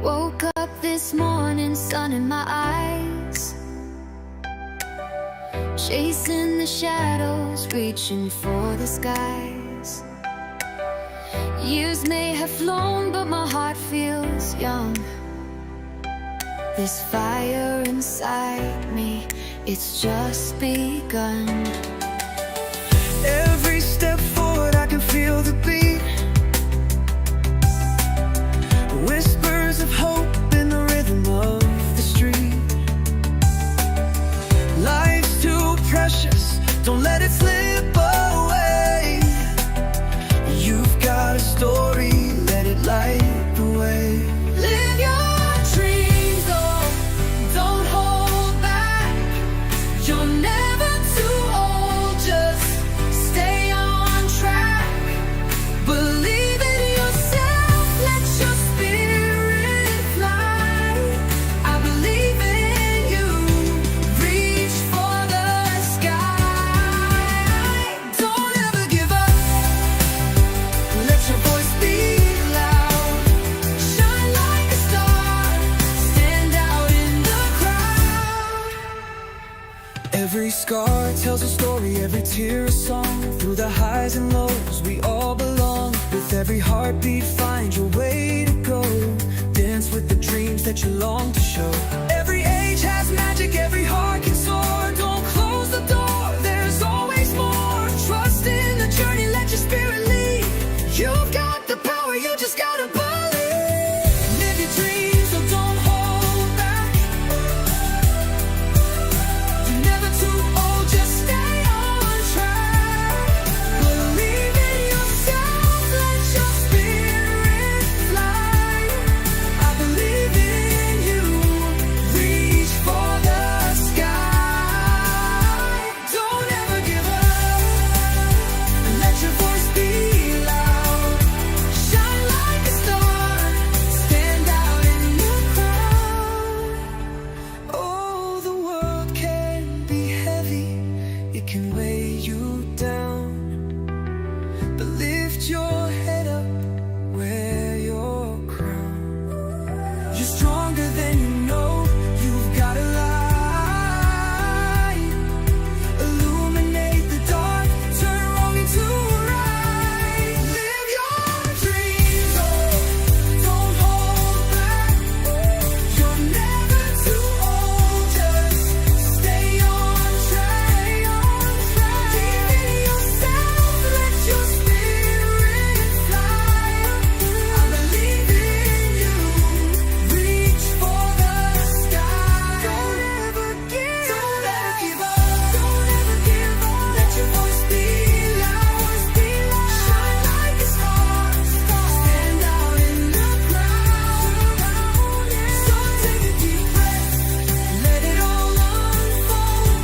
Woke up this morning, sun in my eyes, chasing the shadows, reaching for the skies. Years may have flown, but my heart feels young. This fire inside me, it's just begun. Every step forward I can feel the beat, whispers of hope in the rhythm of the street. Life's too precious, don't let it slip away. You've got a story, let it light the way. Live your dreams, oh, don't hold back. You're never too old, just stay on track. Believe in yourself, let your spirit fly. I believe in you, reach for the sky. Don't ever give up, let your voice be loud. Shine like a star, stand out in the crowd. Every scar tells a story, every tear a song. Through the highs and lows, we all belong. With every heartbeat, find your way to go. Dance with the dreams that you long to show. Every age has magic, every heart can soar. Don't close the door, there's always more. Trust in the journey, let your spirit lead. You've got the power, you just gotta believe. Live your dreams, so don't hold back. You're never too old, just stay on track. Believe in yourself, let your spirit fly. I believe in you, reach for the sky. Don't ever give up, let your voice be loud. Shine like a star, stand out in the crowd. Oh, the world can be heavy, it can weigh you down. But lift your head up, wear your crown. You're stronger than you know, you've got a light. Illuminate the dark, turn wrong into right. Live your dreams, oh, don't hold back. You're never too old, just stay on track. Believe in yourself, let your spirit fly. I believe in you, reach for the sky. Don't ever give up, don't ever give up. Let your voice be loud, shine like a star, stand out in the crowd. So take a deep breath, let it all unfold.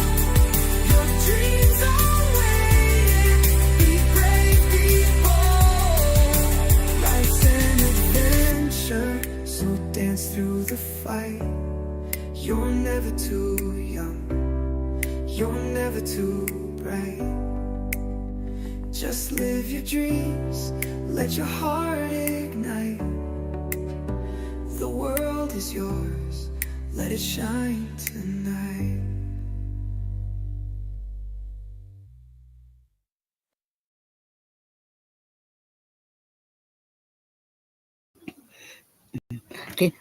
Your dreams are waiting, be brave, be bold. Life's an adventure, so dance through the fight. You're never too young, you're never too bright. Just live your dreams, let your heart ignite. The world is yours, let it shine tonight. Okay.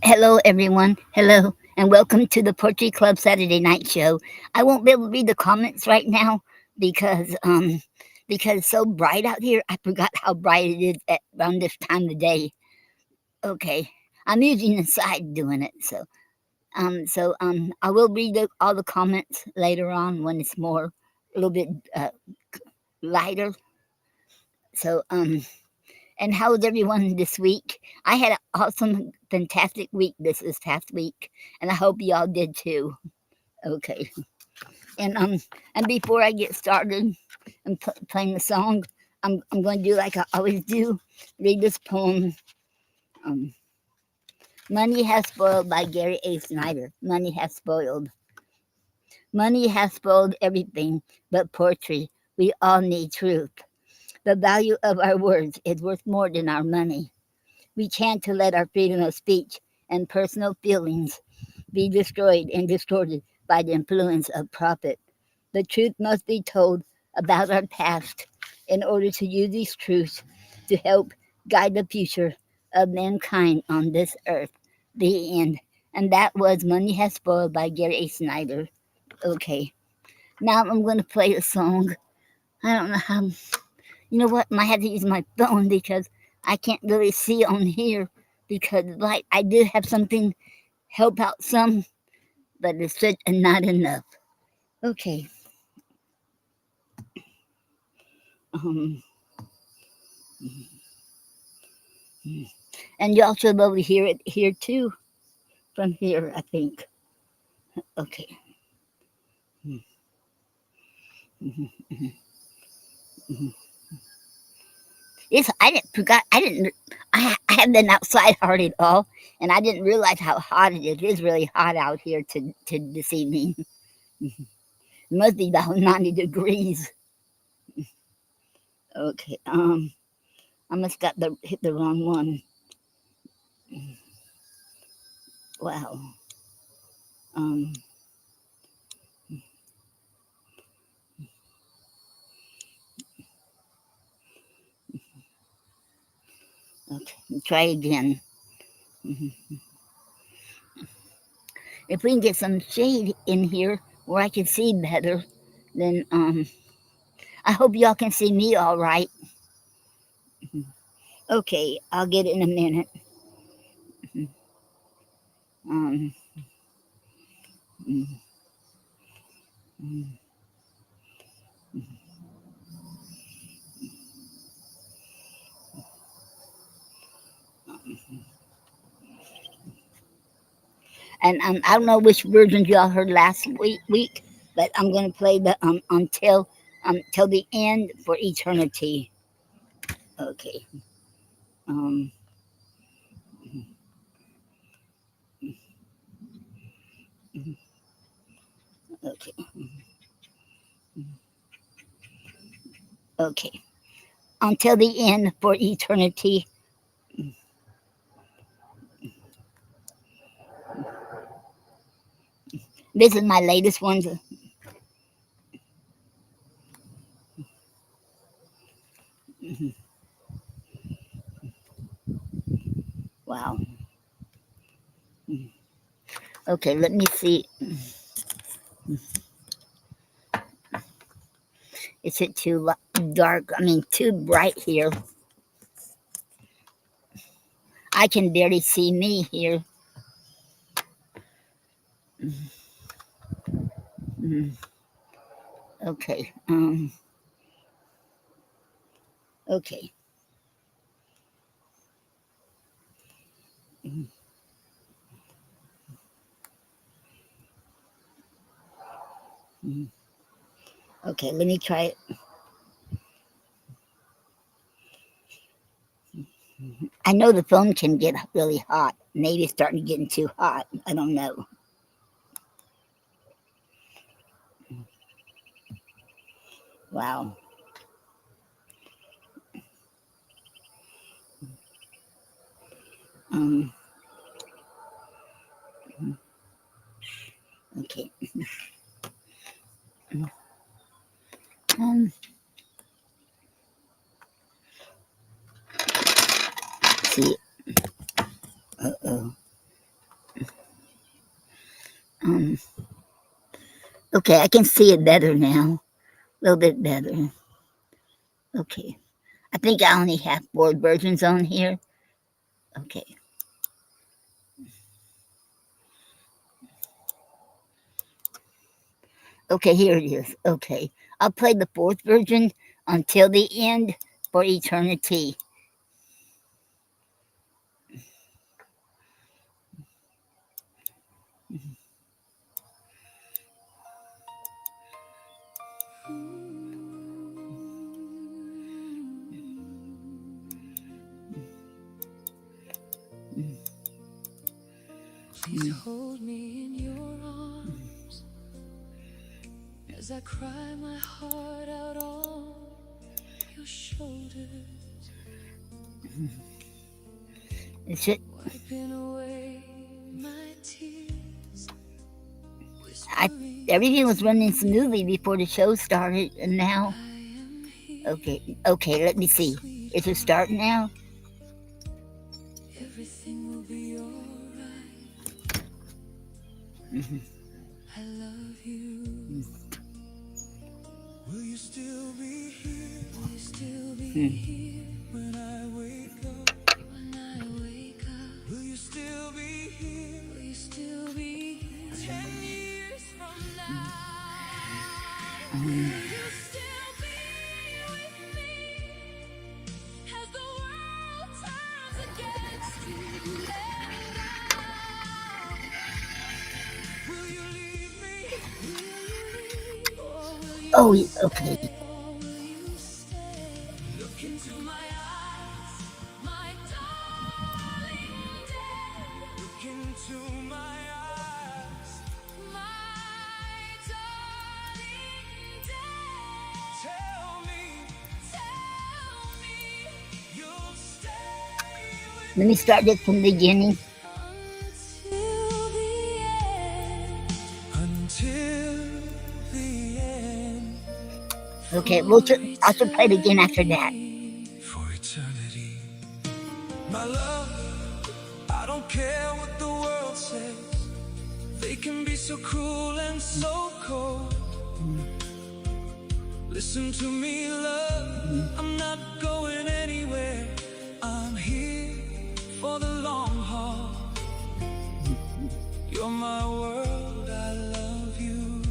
Hello everyone. Hello and welcome to the Poetry Club Saturday Night Show. I won't be able to read the comments right now because it's so bright out here. I forgot how bright it is at around this time of day. Okay. I'm usually inside doing it, so I will read all the comments later on when it's more a little bit lighter. So and how was everyone this week? I had an awesome, fantastic week this past week, and I hope y'all did too. Okay. And before I get started and playing the song, I'm going to do like I always do, read this poem. Money Has Spoiled by Gary A. Snyder. Money has spoiled. Money has spoiled everything but poetry. We all need truth. The value of our words is worth more than our money. We can't to let our freedom of speech and personal feelings be destroyed and distorted by the influence of profit. The truth must be told about our past in order to use these truths to help guide the future of mankind on this earth. The end. And that was Money Has Spoiled by Gary Snyder. Okay. Now I'm going to play a song. I don't know how. You know what? I might have to use my phone because I can't really see on here because like I did have something help out some, but it's just not enough. Okay. Um, and y'all should be able to hear it here too, from here, I think. Okay. It's I didn't forgot I didn't I haven't been outside hard at all, and I didn't realize how hot it is. It's really hot out here to this evening. It must be about 90 degrees. Okay. I must got the hit the wrong one. Wow. Um. Okay. Try again. If we can get some shade in here where I can see better, then I hope y'all can see me all right. Okay, I'll get it in a minute. Um, and I don't know which versions y'all heard last week, but I'm gonna play the until the end for eternity. Okay. Um. Okay. Okay. Until the end for eternity. This is my latest one. Wow. Okay, let me see. Is it too dark? I mean, too bright here. I can barely see me here. Mm, okay. Okay. Okay. Let me try it. I know the phone can get really hot. Maybe it's starting to get too hot. I don't know. Wow. Um. Okay. Um. See. Oh. Um. Okay. I can see it better now. A little bit better. Okay. I think I only have 4 versions on here. Okay. Okay, here it is. Okay. I'll play the 4th version until the end for eternity. Please hold me in your arms as I cry my heart out on your shoulders. It should. Wiping away my tears. Everything was running smoothly before the show started, and now. Okay. Let me see. Is it starting now? Everything will be alright. I love you. Will you still be here? Will you still be here When I wake up, when I wake up? will you still be here? Will you still be here 10 years from now? Will you still be with me as the world turns against you and I? Will you leave me? Will you leave or will you Oh, stay? okay. Or will you stay? Look into my eyes, my darling dear. Look into my eyes. My darling dear. Tell me you'll stay with Let me start this from the beginning. Until the end. until the end. Okay, I should play it again after that. For eternity. My love, I don't care what the world says. They can be so cruel and so cold. Listen to me, love, I'm not going anywhere. I'm here for the long haul. You're my world, I love you.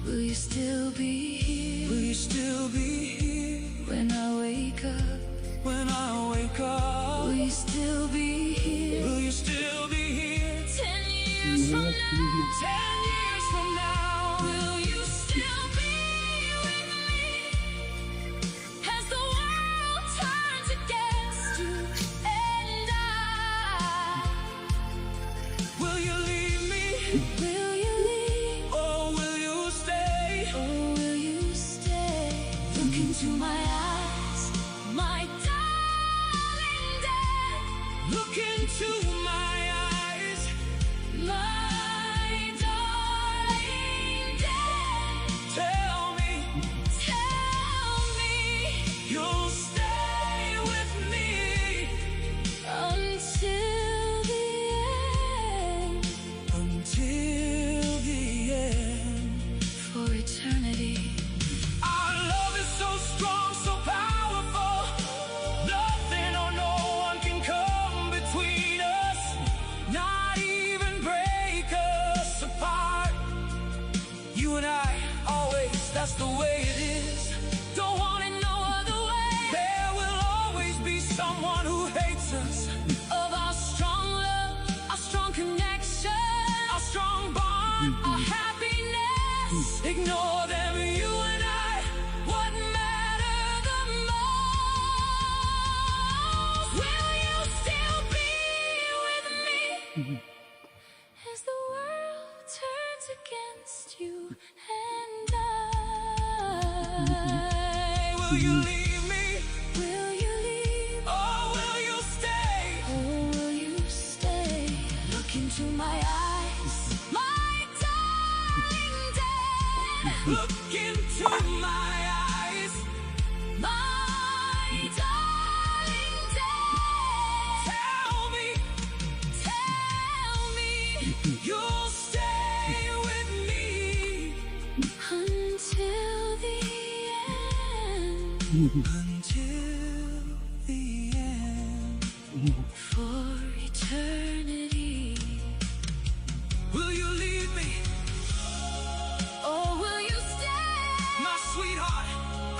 Will you still be here Will you still be here when I wake up? when I wake up? Will you still be here Will you still be here 10 years from now? 10 years from now? Will you still be with me as the world turns against you and I? Will you leave me Will you leave or will you stay? or will you stay? Look into my eyes, my darling dear. Look into my eyes. My darling dear. Tell me you'll stay with me Until the end, until the end. for eternity. Our love is so strong, so powerful. Nothing or no one can come between us, not even break us apart. You and I, always, that's the way it is. Don't want it no other way. There will always be someone who hates us. Of our strong love, our strong connection, Our strong bond, our happiness. ignore them, you and I. What matter the most? Will you still be with me as the world turns against you and I? Will you leave me Will you leave or will you stay? or will you stay? Look into my eyes, my darling dear. Look into my eyes. My darling dear. Tell me you'll stay with me Until the end, until the end. for eternity. Will you leave me, Or will you stay? my sweetheart?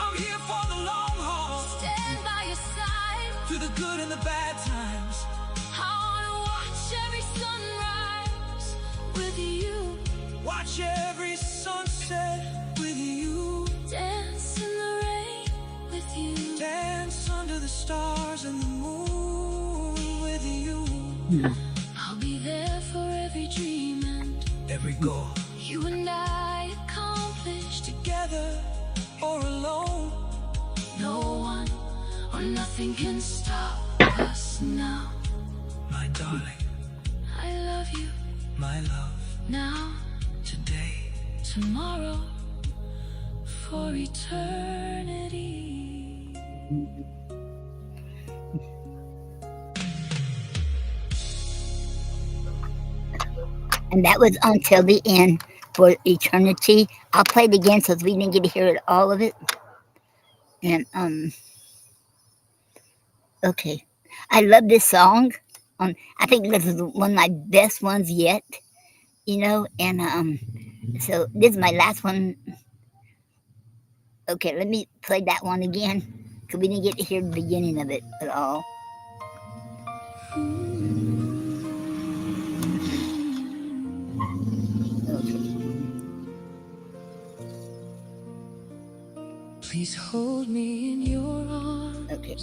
I'm here for the long haul, Stand by your side. through the good and the bad times. I wanna watch every sunrise with you. Watch every sunset with you. Dance in the rain with you. Dance under the stars and the moon with you. I'll be there for every dream and Every goal, you and I accomplished. together or alone. No one or nothing can stop us. arms now. My darling, I love you my love, now, today. tomorrow, for eternity. And that was Until the End for Eternity. I'll play it again so we didn't get to hear it, all of it. And okay, I love this song. I think this is one of my best ones yet. You know, and so this is my last one. Okay, let me play that one again because we didn't get to hear the beginning of it at all. Please hold me in your arms. Okay.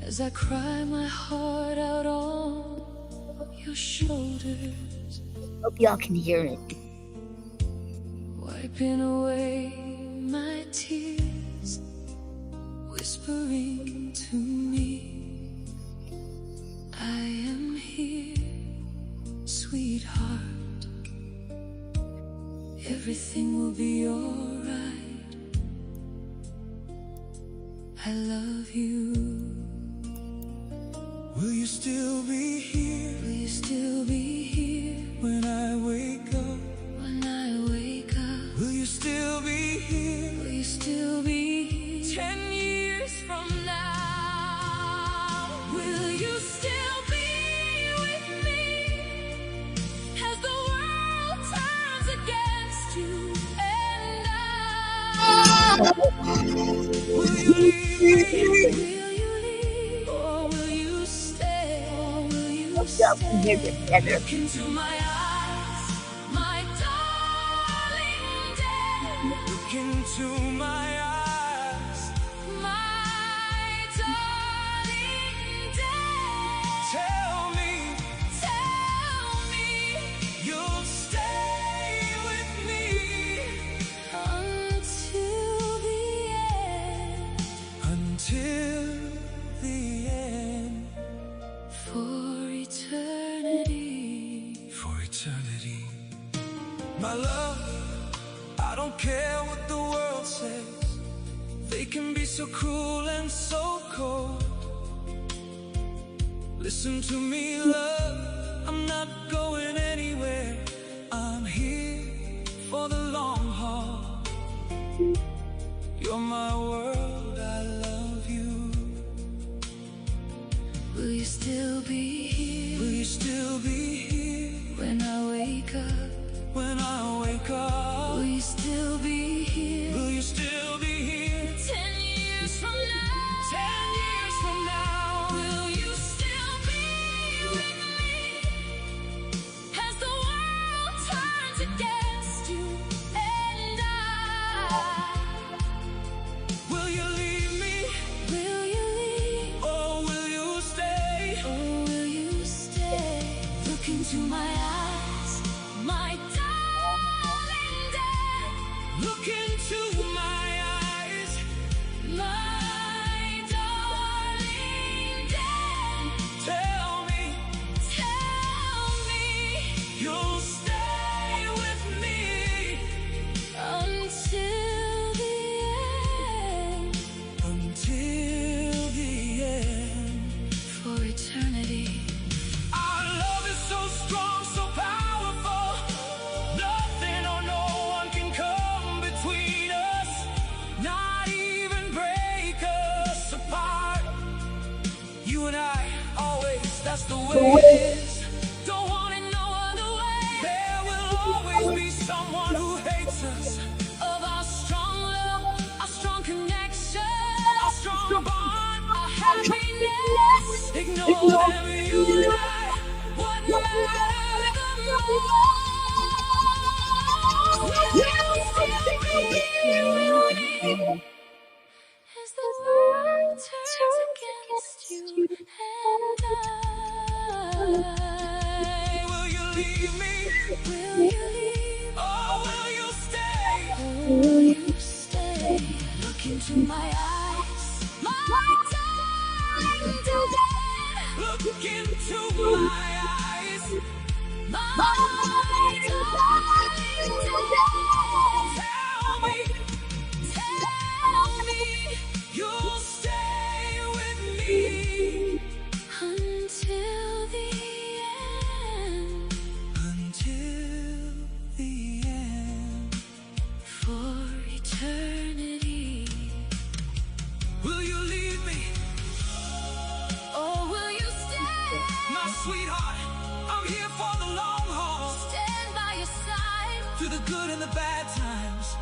As I cry my heart out on your shoulders, Hope y'all can hear it. wiping away my tears, whispering to me, I am here, sweetheart. Everything will be alright. I love you. Will you still be here Will you still be here when I wake up? when I wake up? Will you still be here Will you still be here 10 years from now? Will you still be with me as the world turns against you and I? Will you leave me? Will you leave or will you stay? Or will you Hope y'all can hear stay? it better. Look into my eyes, my darling dear. Look into my eyes. My darling dear. Tell me You'll stay with me until the end, until the end. for eternity. For eternity. My love, I don't care what the world says. They can be so cruel and so cold. Listen to me, love, I'm not going anywhere. I'm here for the long haul. You're my world, I love you. Will you still be here Will you still be here when I wake up? when I wake up? Will you still be here Will you still be here 10 years from now? 10 years from now? Will you still be with me as the world turns against you and I? Will you leave me Will you leave or will you stay? or will you stay? Look into my eyes, my darling dear. Look into my eyes. My darling dear. Tell me You'll stay with me until the end, until the end. for eternity. Our love is so strong, so powerful. Nothing or no one can come between us. Not even break us apart. You and I, always, that's the way it is. Don't want it no other way. There will always be someone who hates us. Of our strong love, our strong connection, Our strong bond. our happiness. Ignore them, you and I. What matters the most? Will you still be here with me as the world turns against you and I? Will you leave me Will you leave or will you stay? or will you stay? Look into my eyes, my darling Look into my eyes, my darling. Tell me you'll stay with me until the end. Until the end. For eternity. Will you leave me? Or will you stay? My sweetheart, I'm here for the long haul. Stand by your side. Through the good and the bad times.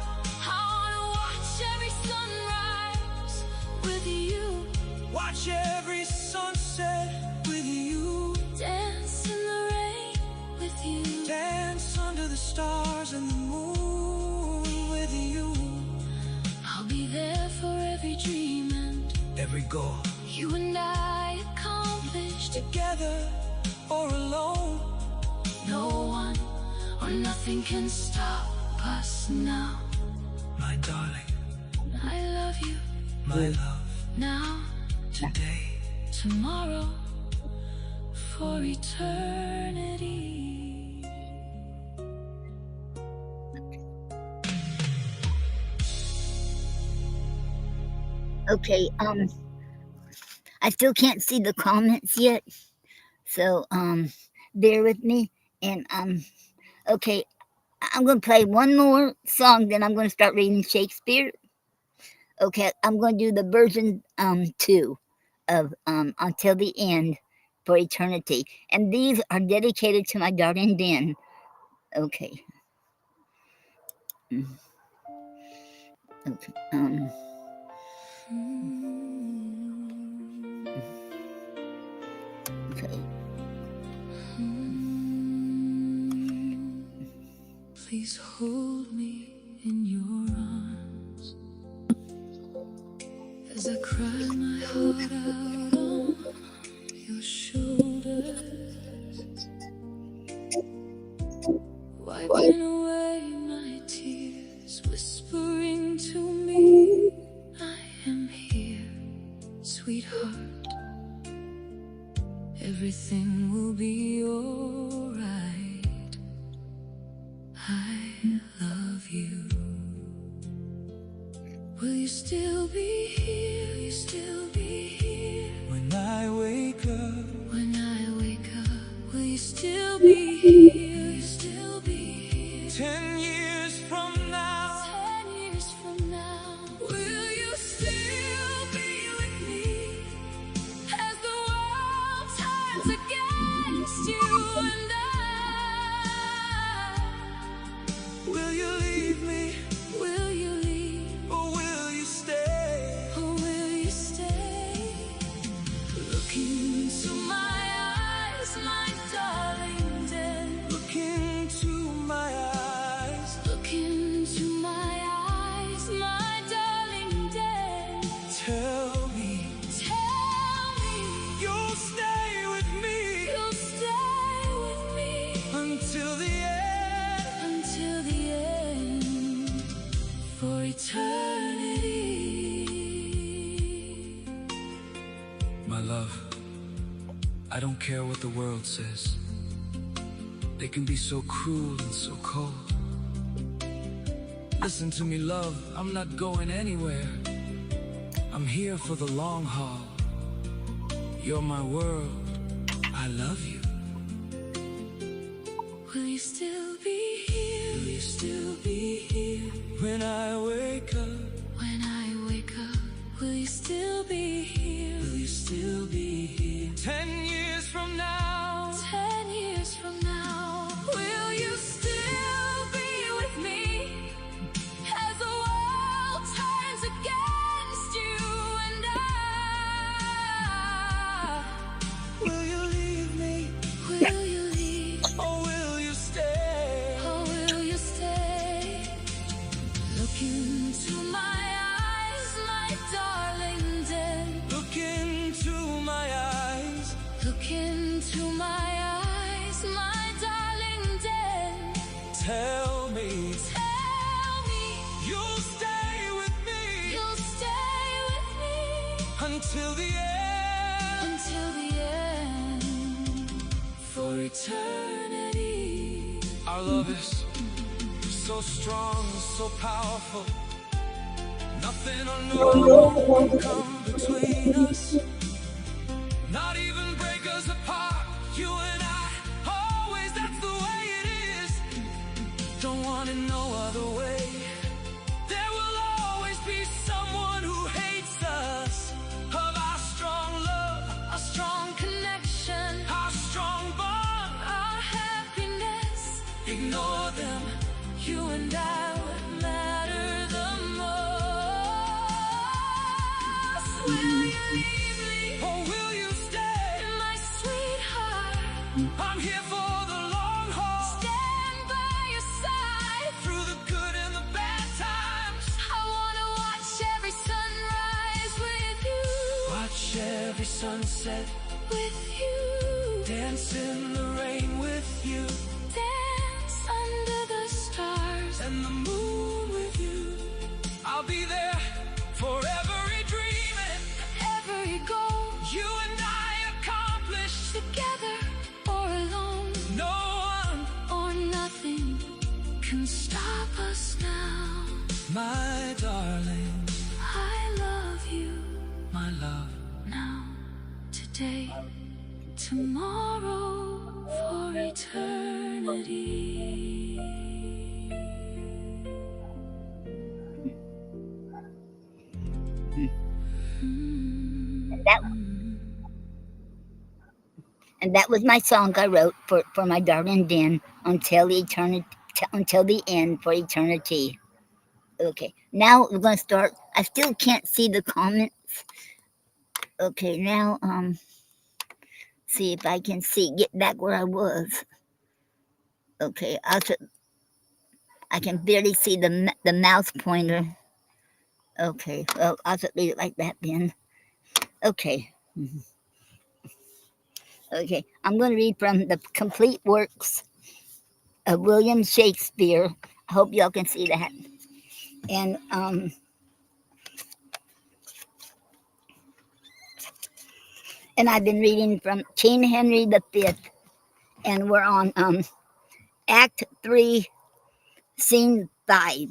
I wanna watch every sunrise with you. Watch every sunset with you. Dance in the rain with you. Dance under the stars and the moon with you. I'll be there for every dream and every goal. You and I accomplished together or alone. No one or nothing can stop us now. My darling, I love you. My love. Now, today, tomorrow, for eternity. Okay, I still can't see the comments yet, so bear with me. And okay, I'm gonna play one more song, then I'm gonna start reading Shakespeare. Okay, I'm gonna do the version 2 of Until the End for Eternity, and these are dedicated to my darling Ben. Okay. Okay. Okay. Please hold me in your arms as I cry my heart out on your shoulders, wiping away my tears, whispering to me, I am here, sweetheart. Everything will be alright. I love you. Will you still be here? Will you still be here? When I wake up. When I wake up. Will you still be here? Will you still be here? 10 years from now. 10 years from now. Will you still be with me? As the world turns against you and I. Will you leave me? Will you leave? Or will you stay? Or will you stay? Look into my eyes, my darling dear. Look into my eyes. Look into my eyes, my darling dear. Tell me you'll stay with me. You'll stay with me until the end. Until the end, for eternity. My love, I don't care what the world says. They can be so cruel and so cold. Listen to me, love, I'm not going anywhere. I'm here for the long haul. You're my world, I love you. Will you still be here? Will you still be here? When I wake up. When I wake up. Will you still be here? Will you still be here? 10 years from now. 10 years from now. Will you still be with me? As the world turns against you and I. Will you leave me? Will you leave? Or will you stay? Or will you stay? Look into my eyes, my darling dear. Look into my eyes. Look into my eyes, my darling dear. Tell me you'll stay with me. You'll stay with me until the end. eternity. Our love is so strong, so powerful. Nothing or no one can come between us. Not even break us apart. You and I, always that's the way it is. Don't want it no other way. There will always be someone who hates us. Of our strong love, A strong connection, our strong bond. our happiness. Ignore them. You and I would matter the most. Will you leave me, Or will you stay? my sweetheart? I'm here for the long haul. Stand by your side. Through the good and the bad times. I wanna watch every sunrise with you. Watch every sunset. With you. Dance in the rain with you. Dance under the stars. And the moon with you. I'll be there for every dream and Every goal. you and I accomplish. Together or alone. No one, Or nothing can stop us now. my darling, I love you my love. now, today, tomorrow, for eternity. That And that was my song I wrote for my darling Den until the end for eternity. Okay, now we're gonna start. I still can't see the comments. Okay, now see if I can get back where I was. Okay, I can barely see the mouse pointer. Okay, well I'll just leave it like that then. Okay. Okay, I'm going to read from the complete works of William Shakespeare. I hope y'all can see that. And I've been reading from King Henry V, and we're on Act 3, Scene 5.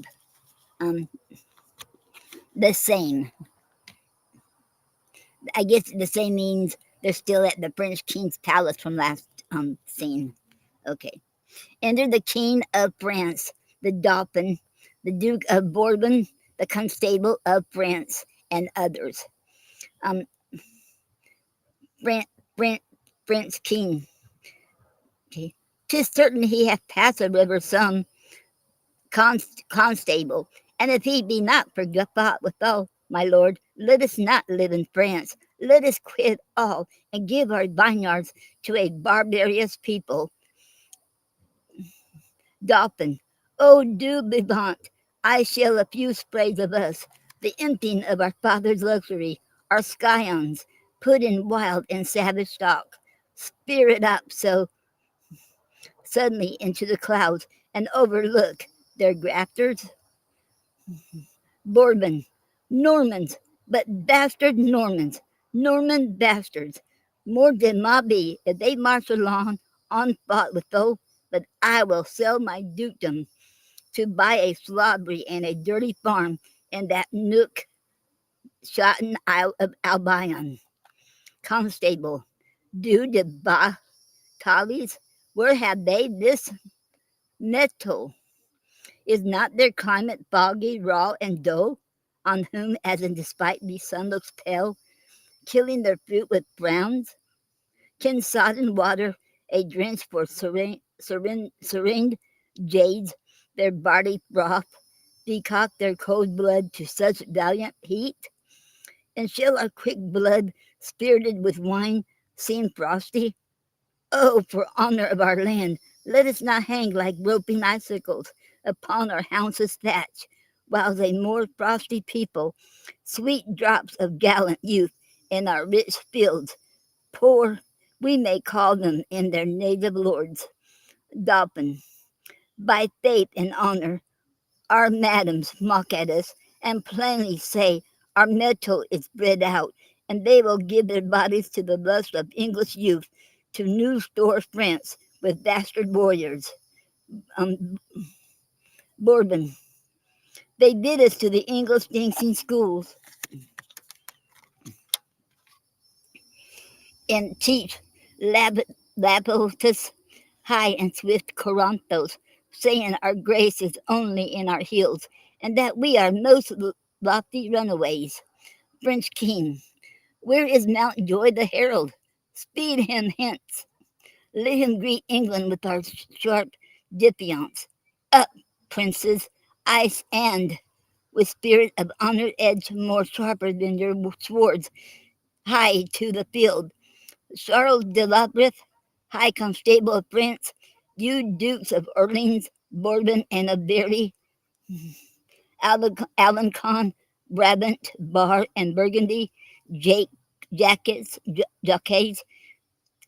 The same. I guess the same means they're still at the French king's palace from last scene. Okay. Enter the king of France, the dauphin, the Duke of Bourbon, the constable of France, and others. French king. Okay. 'Tis certain he hath passed a river some constable, and if he be not forgot withal, my lord, let us not live in France. Let us quit all and give our vineyards to a barbarous people. Dauphin, oh, do vivant, I shall a few sprays of us, the emptying of our father's luxury, our scions, put in wild and savage stock, spirit up so suddenly into the clouds and overlook their grafters. Bourbon, Normans, but bastard Normans, Norman bastards. More than ma be if they march along on fought with foe, but I will sell my dukedom to buy a slobbery and a dirty farm in that nook shotten Isle of Albion. Constable, do the Batalis, where have they this metal? Is not their climate foggy, raw, and dull? On whom, as in despite the sun looks pale, killing their fruit with browns? Can sodden water a drench for syringed jades, their barley broth, decoct their cold blood to such valiant heat? And shall our quick blood, spirited with wine, seem frosty? Oh, for honor of our land, let us not hang like roping icicles upon our houses' thatch, while a more frosty people, sweet drops of gallant youth in our rich fields, poor we may call them in their native lords. Dauphin, by faith and honor, our madams mock at us and plainly say our metal is bred out, and they will give their bodies to the lust of English youth to New Store, France, with bastard warriors. Um, Bourbon. They bid us to the English dancing schools and teach Labotus high and swift Corantos, saying our grace is only in our heels, and that we are most lofty runaways. French king, where is Mountjoy the herald? Speed him hence. Let him greet England with our sharp defiance. Up, princes, ice and with spirit of honored edge more sharper than your swords, hie to the field. Charles de Labreth, High Constable of France, you Dukes of Orleans, Bourbon, and of Berry, Alencon, Brabant, Bar, and Burgundy, Jake, Jaquets,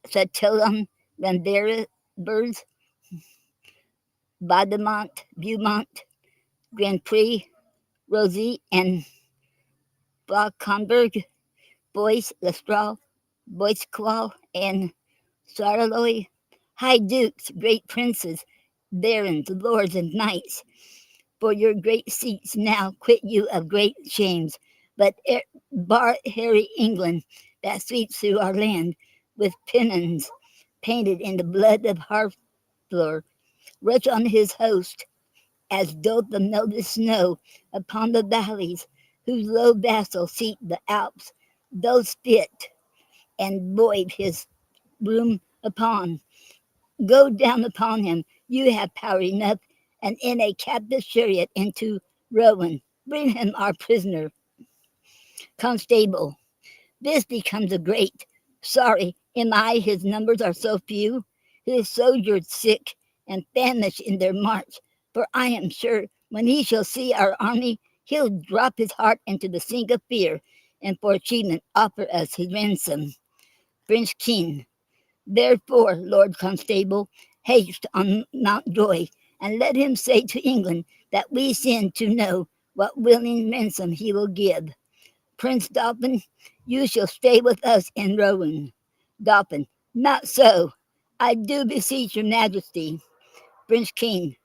Satillon, Vanderbirs, Bademont, Beaumont, Grand Prix, Rosy, and Fauconberg, Boyce, Lestrade, Boisqual, and Charleroi, high dukes, great princes, barons, lords, and knights, for your great seats now quit you of great shames, but bar hairy England that sweeps through our land with pennons painted in the blood of Harfleur, rush on his host as doth the melted snow upon the valleys whose low vassal seat the Alps, those spit and void his broom upon. Go down upon him, you have power enough, and in a captive chariot into Rowan, bring him our prisoner. Constable, this becomes a great. Sorry, am I, his numbers are so few, his soldiers sick and famished in their march, for I am sure when he shall see our army, he'll drop his heart into the sink of fear, and for achievement offer us his ransom. French king, therefore, Lord Constable, haste on Mountjoy, and let him say to England that we send to know what willing ransom he will give. Prince Dauphin, you shall stay with us in Rowan. Dauphin, not so. I do beseech your majesty. Prince King,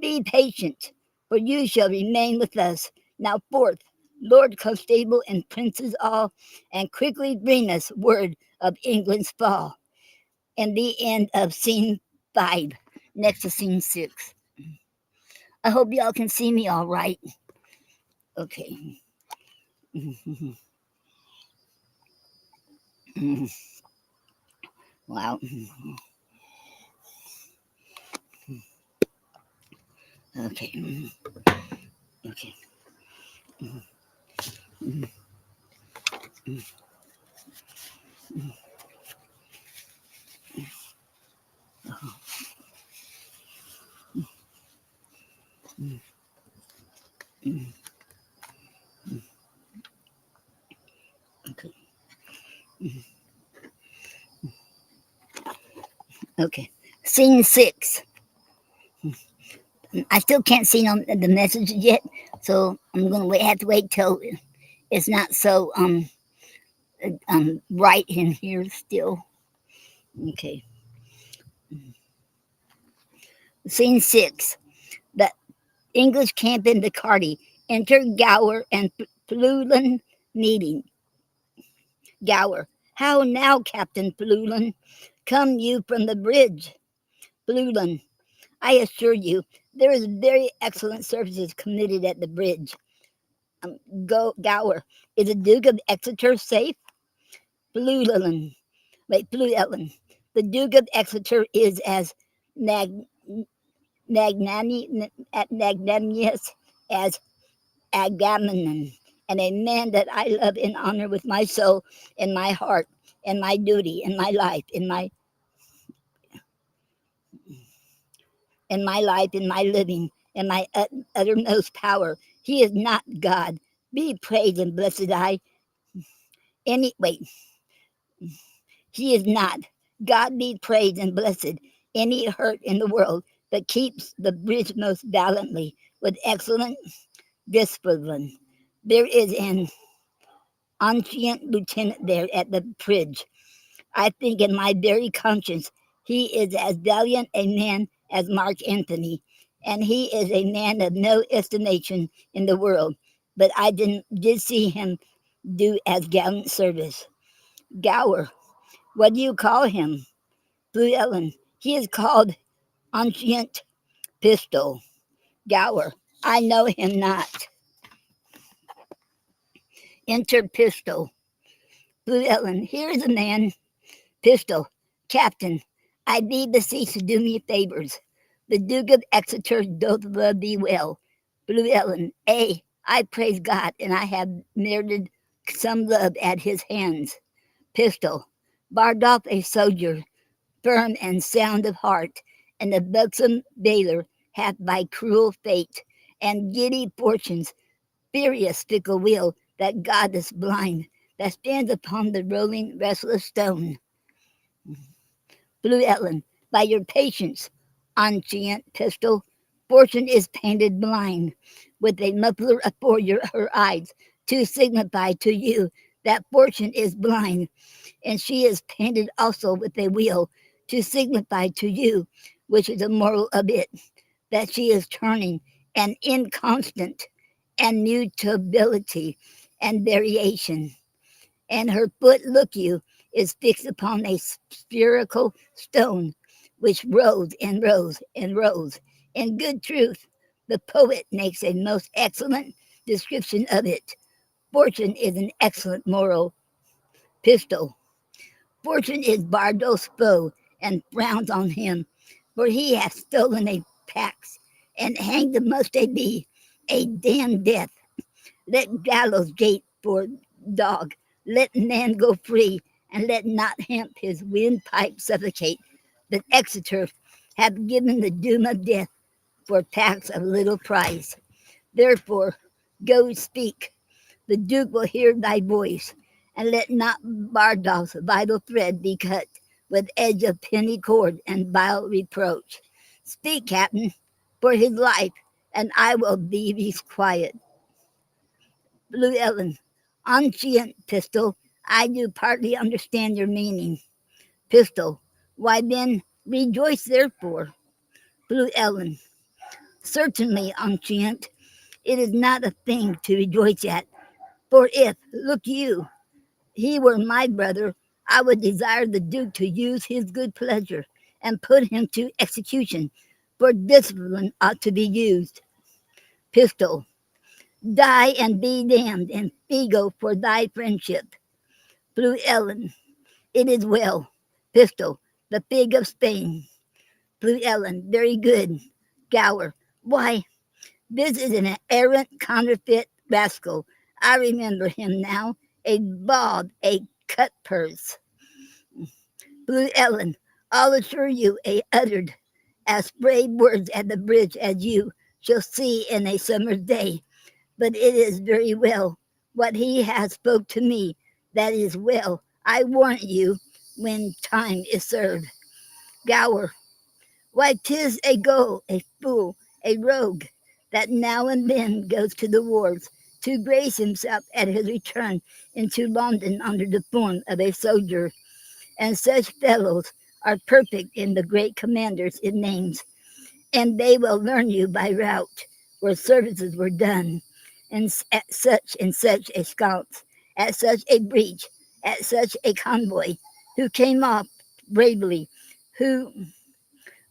be patient, for you shall remain with us. Now forth, Lord Constable and princes all, and quickly bring us word of England's fall. And the end of scene 5. Next to scene 6. I hope y'all can see me all right. Okay. Wow. Okay. Okay. Okay. Okay. Scene 6. I still can't see the message yet, so I'm gonna have to wait till it's not so bright in here still. Okay. Scene 6. The English camp in Picardy. Enter Gower and Flulin meeting. Gower. How now, Captain Flulin? Come you from the bridge? Flulin. I assure you, there is very excellent services committed at the bridge. Gower. Is the Duke of Exeter safe? Flulin. Flulin. The Duke of Exeter is as magnanimous as Agamemnon, and a man that I love and honor with my soul and my heart and my duty and my life and my life and my living and my uttermost power. He is not God. Be praised and blessed I. Wait, he is not. God be praised and blessed. Any hurt in the world that keeps the bridge most valiantly with excellent discipline. There is an ancient lieutenant there at the bridge. I think in my very conscience he is as valiant a man as Mark Antony, and he is a man of no estimation in the world. But I did see him do as gallant service. Gower, what do you call him? Blue Ellen, he is called Ancient Pistol. Gower, I know him not. Enter Pistol. Blue Ellen, here is a man. Pistol, Captain, I thee beseech to do me favors. The Duke of Exeter doth love thee well. Blue Ellen, I praise God, and I have merited some love at his hands. Pistol, Bardolph a soldier, firm and sound of heart, and the buxom Baylor hath by cruel fate and giddy fortunes, furious fickle will, that God is blind, that stands upon the rolling restless stone. Blue Ellen, by your patience, ancient Pistol, fortune is painted blind, with a muffler afore her eyes, to signify to you that fortune is blind, and she is painted also with a wheel, to signify to you, which is the moral of it, that she is turning and inconstant and mutability and variation. And her foot, look you, is fixed upon a spherical stone, which rose and rose and rose. In good truth, the poet makes a most excellent description of it. Fortune is an excellent moral. Pistol. Fortune is Bardolph's foe, and frowns on him, for he hath stolen a pax, and hanged must they be, a damned death. Let gallows gate for dog, let man go free, and let not hemp his windpipe suffocate. But Exeter hath given the doom of death for tax of little price. Therefore, go speak. The Duke will hear thy voice, and let not Bardolph's vital thread be cut with edge of penny cord and vile reproach. Speak, Captain, for his life, and I will be quiet. Blue Ellen, ancient Pistol, I do partly understand your meaning. Pistol, why then rejoice therefore. Blue Ellen, certainly, ancient, it is not a thing to rejoice at. For if, look you, he were my brother, I would desire the Duke to use his good pleasure and put him to execution, for discipline ought to be used. Pistol, die and be damned, and Figo for thy friendship. Blue Ellen, it is well. Pistol, the pig of Spain. Blue Ellen, very good. Gower, why, this is an errant counterfeit rascal. I remember him now, a bald, a cut purse. Blue Ellen, I'll assure you, a uttered as brave words at the bridge as you shall see in a summer's day. But it is very well. What he has spoke to me, that is well. I warrant you, when time is served. Gower, why 'tis a gull, a fool, a rogue, that now and then goes to the wars to grace himself at his return into London under the form of a soldier. And such fellows are perfect in the great commanders it names, and they will learn you by route where services were done, and at such and such a scout, at such a breach, at such a convoy, who came off bravely, who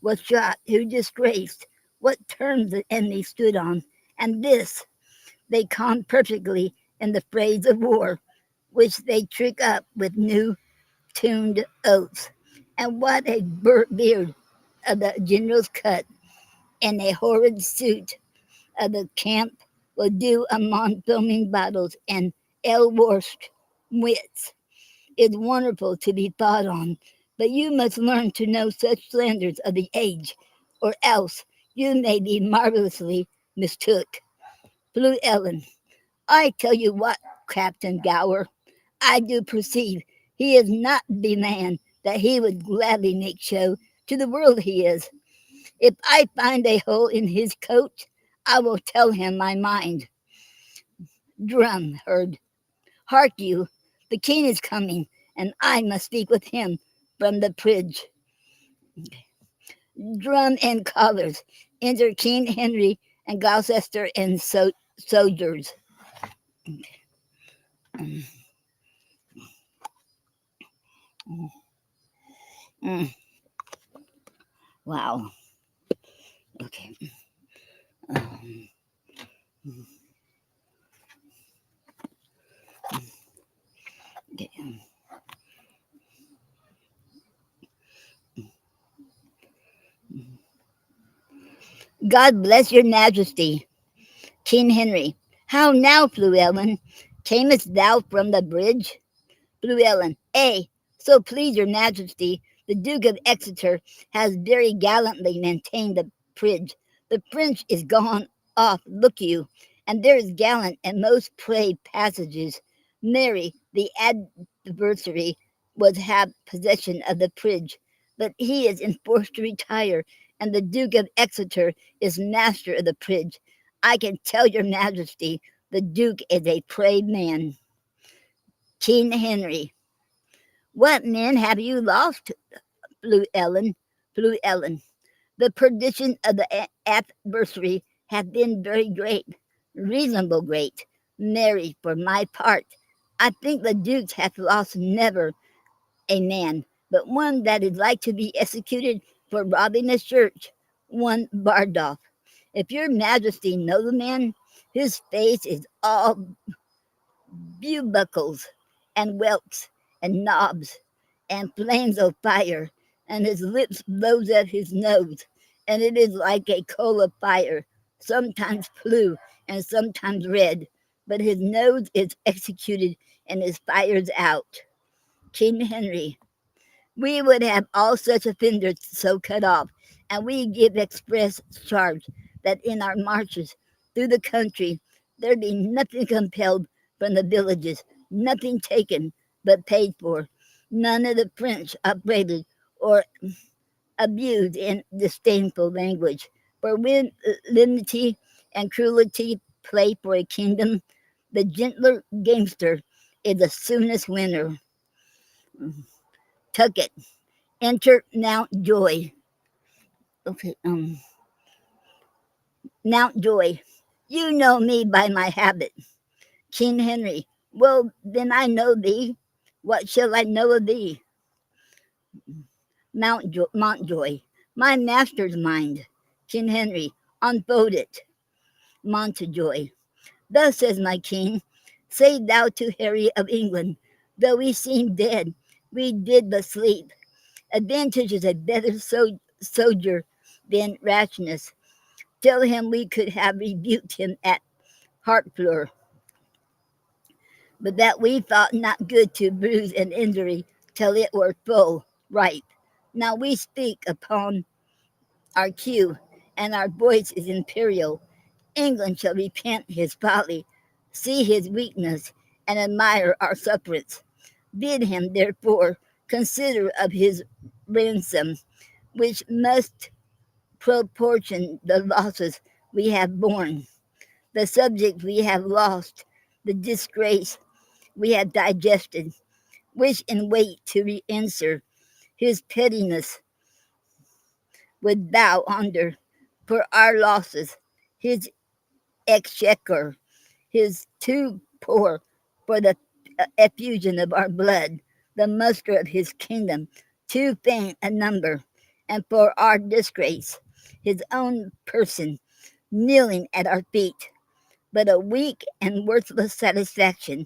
was shot, who disgraced, what terms the enemy stood on, and this they con perfectly in the phrase of war, which they trick up with new tuned oaths. And what a beard of the general's cut, and a horrid suit of the camp will do among filming battles and ill-washed wits. It's wonderful to be thought on, but you must learn to know such slanders of the age, or else you may be marvelously mistook. Blue Ellen, I tell you what, Captain Gower, I do perceive he is not the man that he would gladly make show to the world he is. If I find a hole in his coat, I will tell him my mind. Drum heard. Hark you, the king is coming, and I must speak with him from the bridge. Drum and colours, enter King Henry and Gloucester and soldiers. Mm, wow. Okay. Um, okay. God bless your majesty, King Henry. How now, Fluellen? Camest thou from the bridge? Fluellen. So please your majesty, the Duke of Exeter has very gallantly maintained the bridge. The French is gone off, look you, and there is gallant and most brave passages. Mary, the adversary, was have possession of the bridge, but he is enforced to retire, and the Duke of Exeter is master of the bridge. I can tell your majesty, the Duke is a brave man. King Henry. What men have you lost, Fluellen? Fluellen. The perdition of the adversary hath been very great, reasonable great. Mary, for my part, I think the Duke hath lost never a man, but one that is like to be executed for robbing a church, one Bardolph. If your majesty know the man, his face is all buckles and whelks and knobs and flames of fire, and his lips blows at his nose, and it is like a coal of fire, sometimes blue and sometimes red, but his nose is executed and his fire's out. King Henry. We would have all such offenders so cut off, and we give express charge that in our marches through the country there be nothing compelled from the villages, nothing taken but paid for, none of the French upbraided or abused in disdainful language. For when lenity and cruelty play for a kingdom, the gentler gamester is the soonest winner. Tucket. Enter Mountjoy. Okay, Mountjoy. You know me by my habit. King Henry. Well, then I know thee. What shall I know of thee? Mountjoy. My master's mind. King Henry. Unfold it. Montjoy. Thus says my king, say thou to Harry of England, though we seem dead, we did but sleep. Advantage is a better soldier than rashness. Tell him we could have rebuked him at Hartfleur, but that we thought not good to bruise an injury till it were full ripe. Now we speak upon our cue, and our voice is imperial. England shall repent his folly, see his weakness, and admire our sufferance. Bid him, therefore, consider of his ransom, which must proportion the losses we have borne, the subject we have lost, the disgrace we have digested, which in wait to re-answer his pettiness would bow under for our losses, his exchequer, his too poor for the effusion of our blood, the muster of his kingdom, too faint a number, and for our disgrace, his own person kneeling at our feet, but a weak and worthless satisfaction.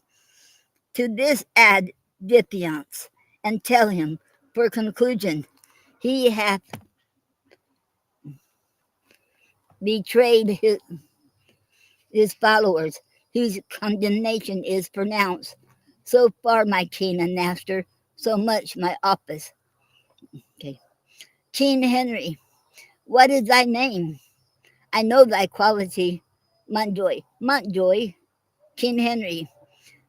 To this add defiance, and tell him, for conclusion, he hath betrayed his followers, whose condemnation is pronounced. So far, my king and master, so much my office. Okay. King Henry, what is thy name? I know thy quality. Montjoy. Montjoy. King Henry,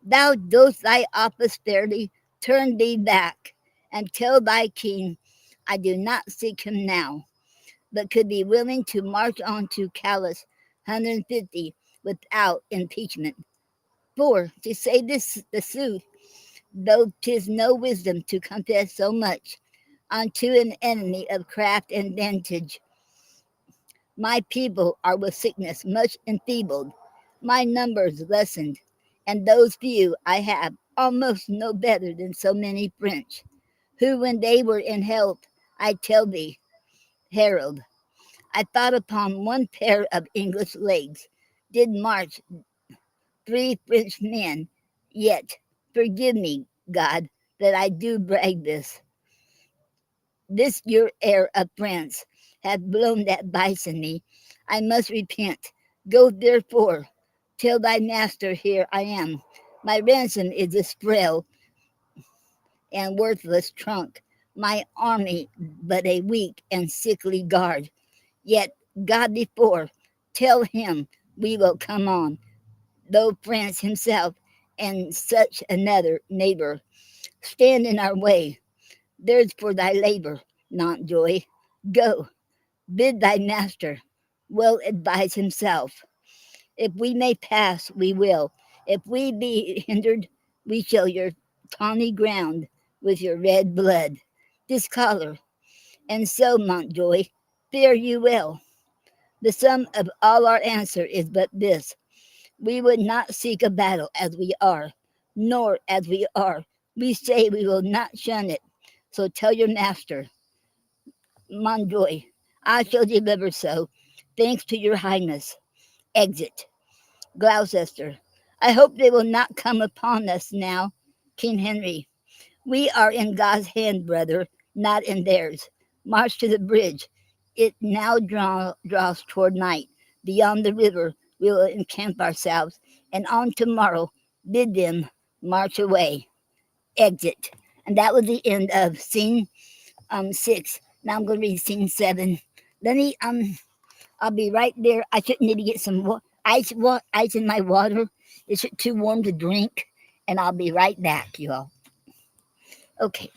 thou dost thy office fairly, turn thee back, and tell thy king I do not seek him now, but could be willing to march on to Calais 150 without impeachment. For, to say this the sooth, though 'tis no wisdom to confess so much unto an enemy of craft and vantage. My people are with sickness much enfeebled, my numbers lessened, and those few I have almost no better than so many French, who when they were in health, I tell thee, Harold, I thought upon one pair of English legs, did march 3 French men, yet forgive me, God, that I do brag this. This your heir of France hath blown that vice in me. I must repent. Go therefore, tell thy master here I am. My ransom is this frail and worthless trunk, my army but a weak and sickly guard. Yet God before, tell him we will come on, though France himself and such another neighbor stand in our way. There's for thy labor, Mountjoy. Go, bid thy master well advise himself. If we may pass, we will. If we be hindered, we shall your tawny ground with your red blood discolor. And so, Mountjoy, fare you well. The sum of all our answer is but this: we would not seek a battle as we are, nor as we are. We say we will not shun it. So tell your master, Mountjoy, I shall deliver so. Thanks to your highness. Exit. Gloucester. I hope they will not come upon us now. King Henry. We are in God's hand, brother, not in theirs. March to the bridge. It now draws toward night. Beyond the river we will encamp ourselves, and on tomorrow bid them march away. Exit. And that was the end of scene 6. Now I'm going to read scene 7. Let me I'll be right there. I should need to get some ice in my water. It's too warm to drink, and I'll be right back, you all. Okay.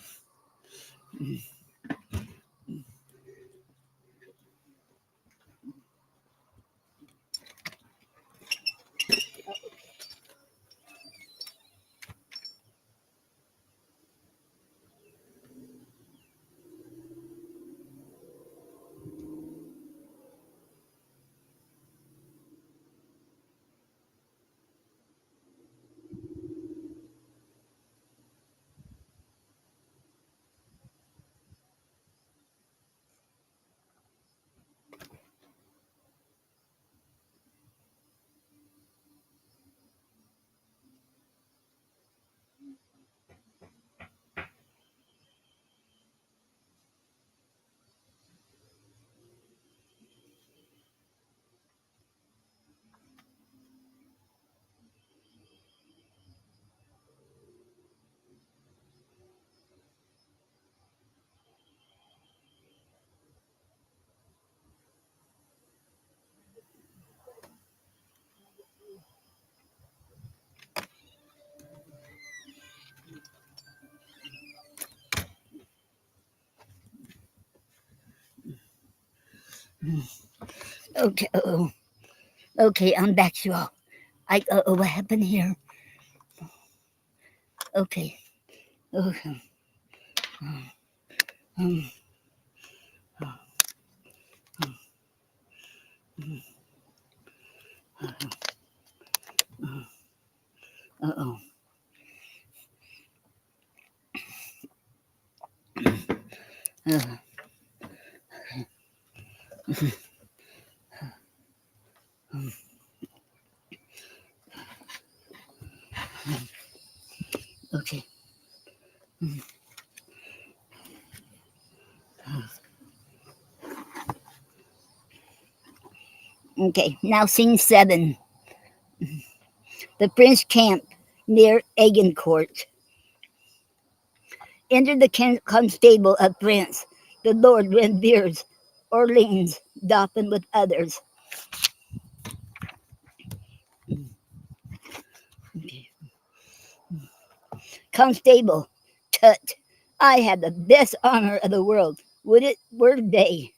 Okay. Okay. I'm back, you all. What happened here? Okay. Okay. Um, uh oh. Uh, okay. Okay. Now scene 7. The French camp near Agincourt. Entered the constable of France, the Lord Renviers, Orleans, Dauphin with others. Constable, tut, I had the best armor of the world. Would it were they?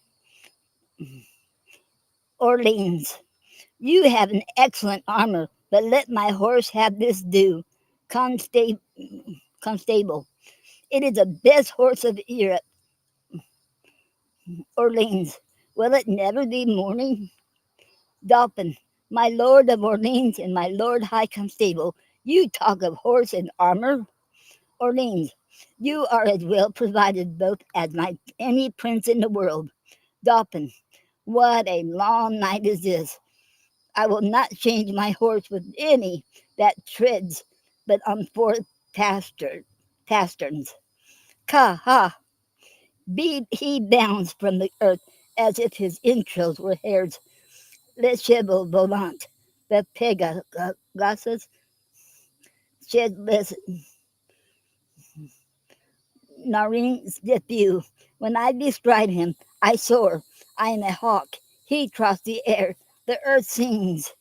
Orleans, you have an excellent armor, but let my horse have this due. Constable, Constable. It is the best horse of Europe. Orleans. Will it never be morning? Dolphin. My lord of Orleans and my lord high constable, you talk of horse and armor? Orleans. You are as well provided both as my any prince in the world. Dolphin. What a long night is this. I will not change my horse with any that treads but on four pasterns. Ka ha! He bounds from the earth as if his entrails were hairs. Le cheval volant, the Pegasus shed less Noreen's debut. When I bestride him, I soar. I am a hawk. He troughs the air. The earth sings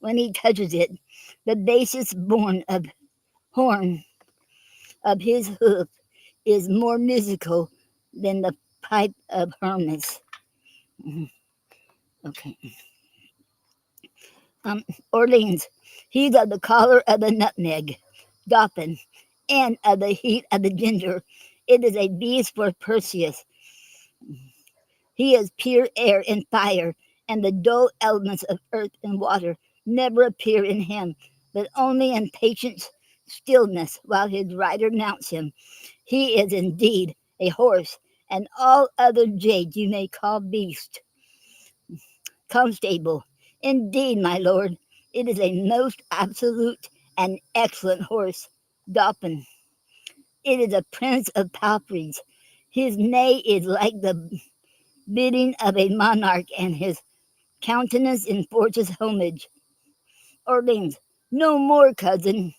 when he touches it. The basis born of horn of his hoof is more musical than the pipe of Hermes. Mhm. Okay. Orleans, he's of the color of the nutmeg. Dolphin, and of the heat of the ginger. It is a beast for Perseus. He is pure air and fire, and the dull elements of earth and water never appear in him, but only in patient stillness while his rider mounts him. He is indeed a horse, and all other jade you may call beast. Constable, indeed, my lord, it is a most absolute and excellent horse. Dolphin, it is a prince of palfreys. His neigh is like the bidding of a monarch, and his countenance enforces homage. Orleans, no more, cousin.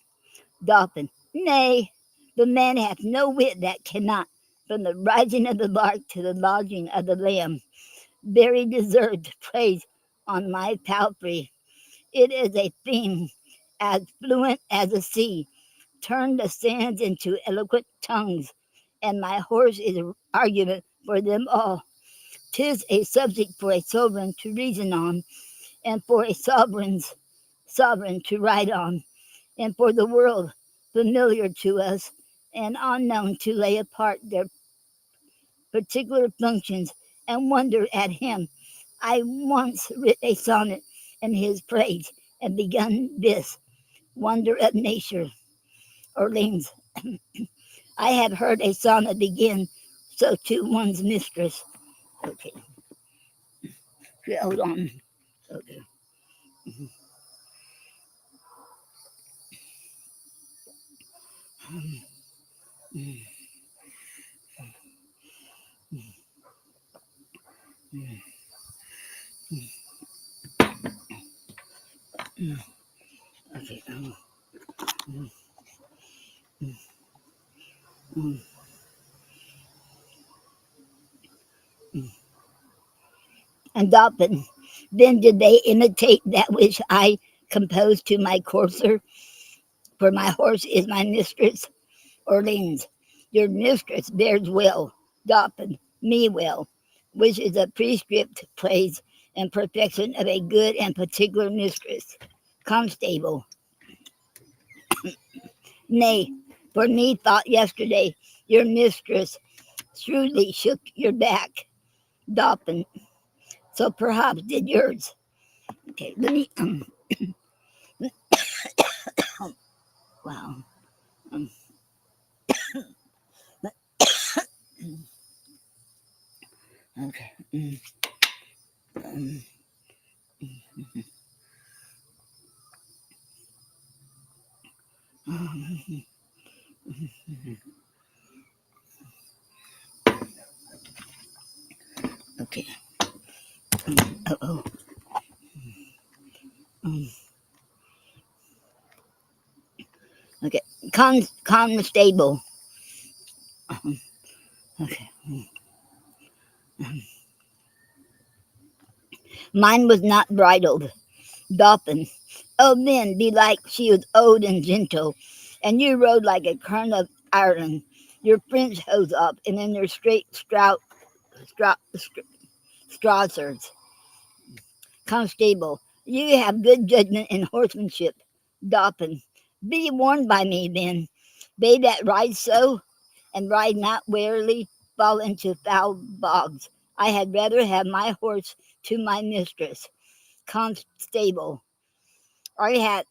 Dolphin, nay, the man hath no wit that cannot, from the rising of the lark to the lodging of the lamb, very deserved praise on my palfrey. It is a theme as fluent as the sea, turn the sands into eloquent tongues, and my horse is an argument for them all. 'Tis a subject for a sovereign to reason on, and for a sovereign to ride on, and for the world familiar to us and unknown to lay apart their particular functions and wonder at him. I once writ a sonnet in his praise and begun this wonder of nature. Orleans, I have heard a sonnet begin so to one's mistress. Okay, hold on. Okay. Okay. And Dolphin, then did they imitate that which I composed to my courser? For my horse is my mistress. Orleans, your mistress bears well. Dolphin, me well, which is a prescript praise and perfection of a good and particular mistress. Constable, nay, for me thought yesterday your mistress shrewdly shook your back. Dolphin, so perhaps did yours. Okay, let me, wow. Um, okay. Um, okay. Oh. Um, okay. Constable. Okay. Mine was not bridled. Dolphin. Oh, then, belike she was old and gentle, and you rode like a kern of Ireland, your French hose up, and in your straight strawsers. Constable, you have good judgment in horsemanship. Dolphin, be warned by me, then. They that ride so, and ride not warily, fall into foul bogs. I had rather have my horse to my mistress, constable. I had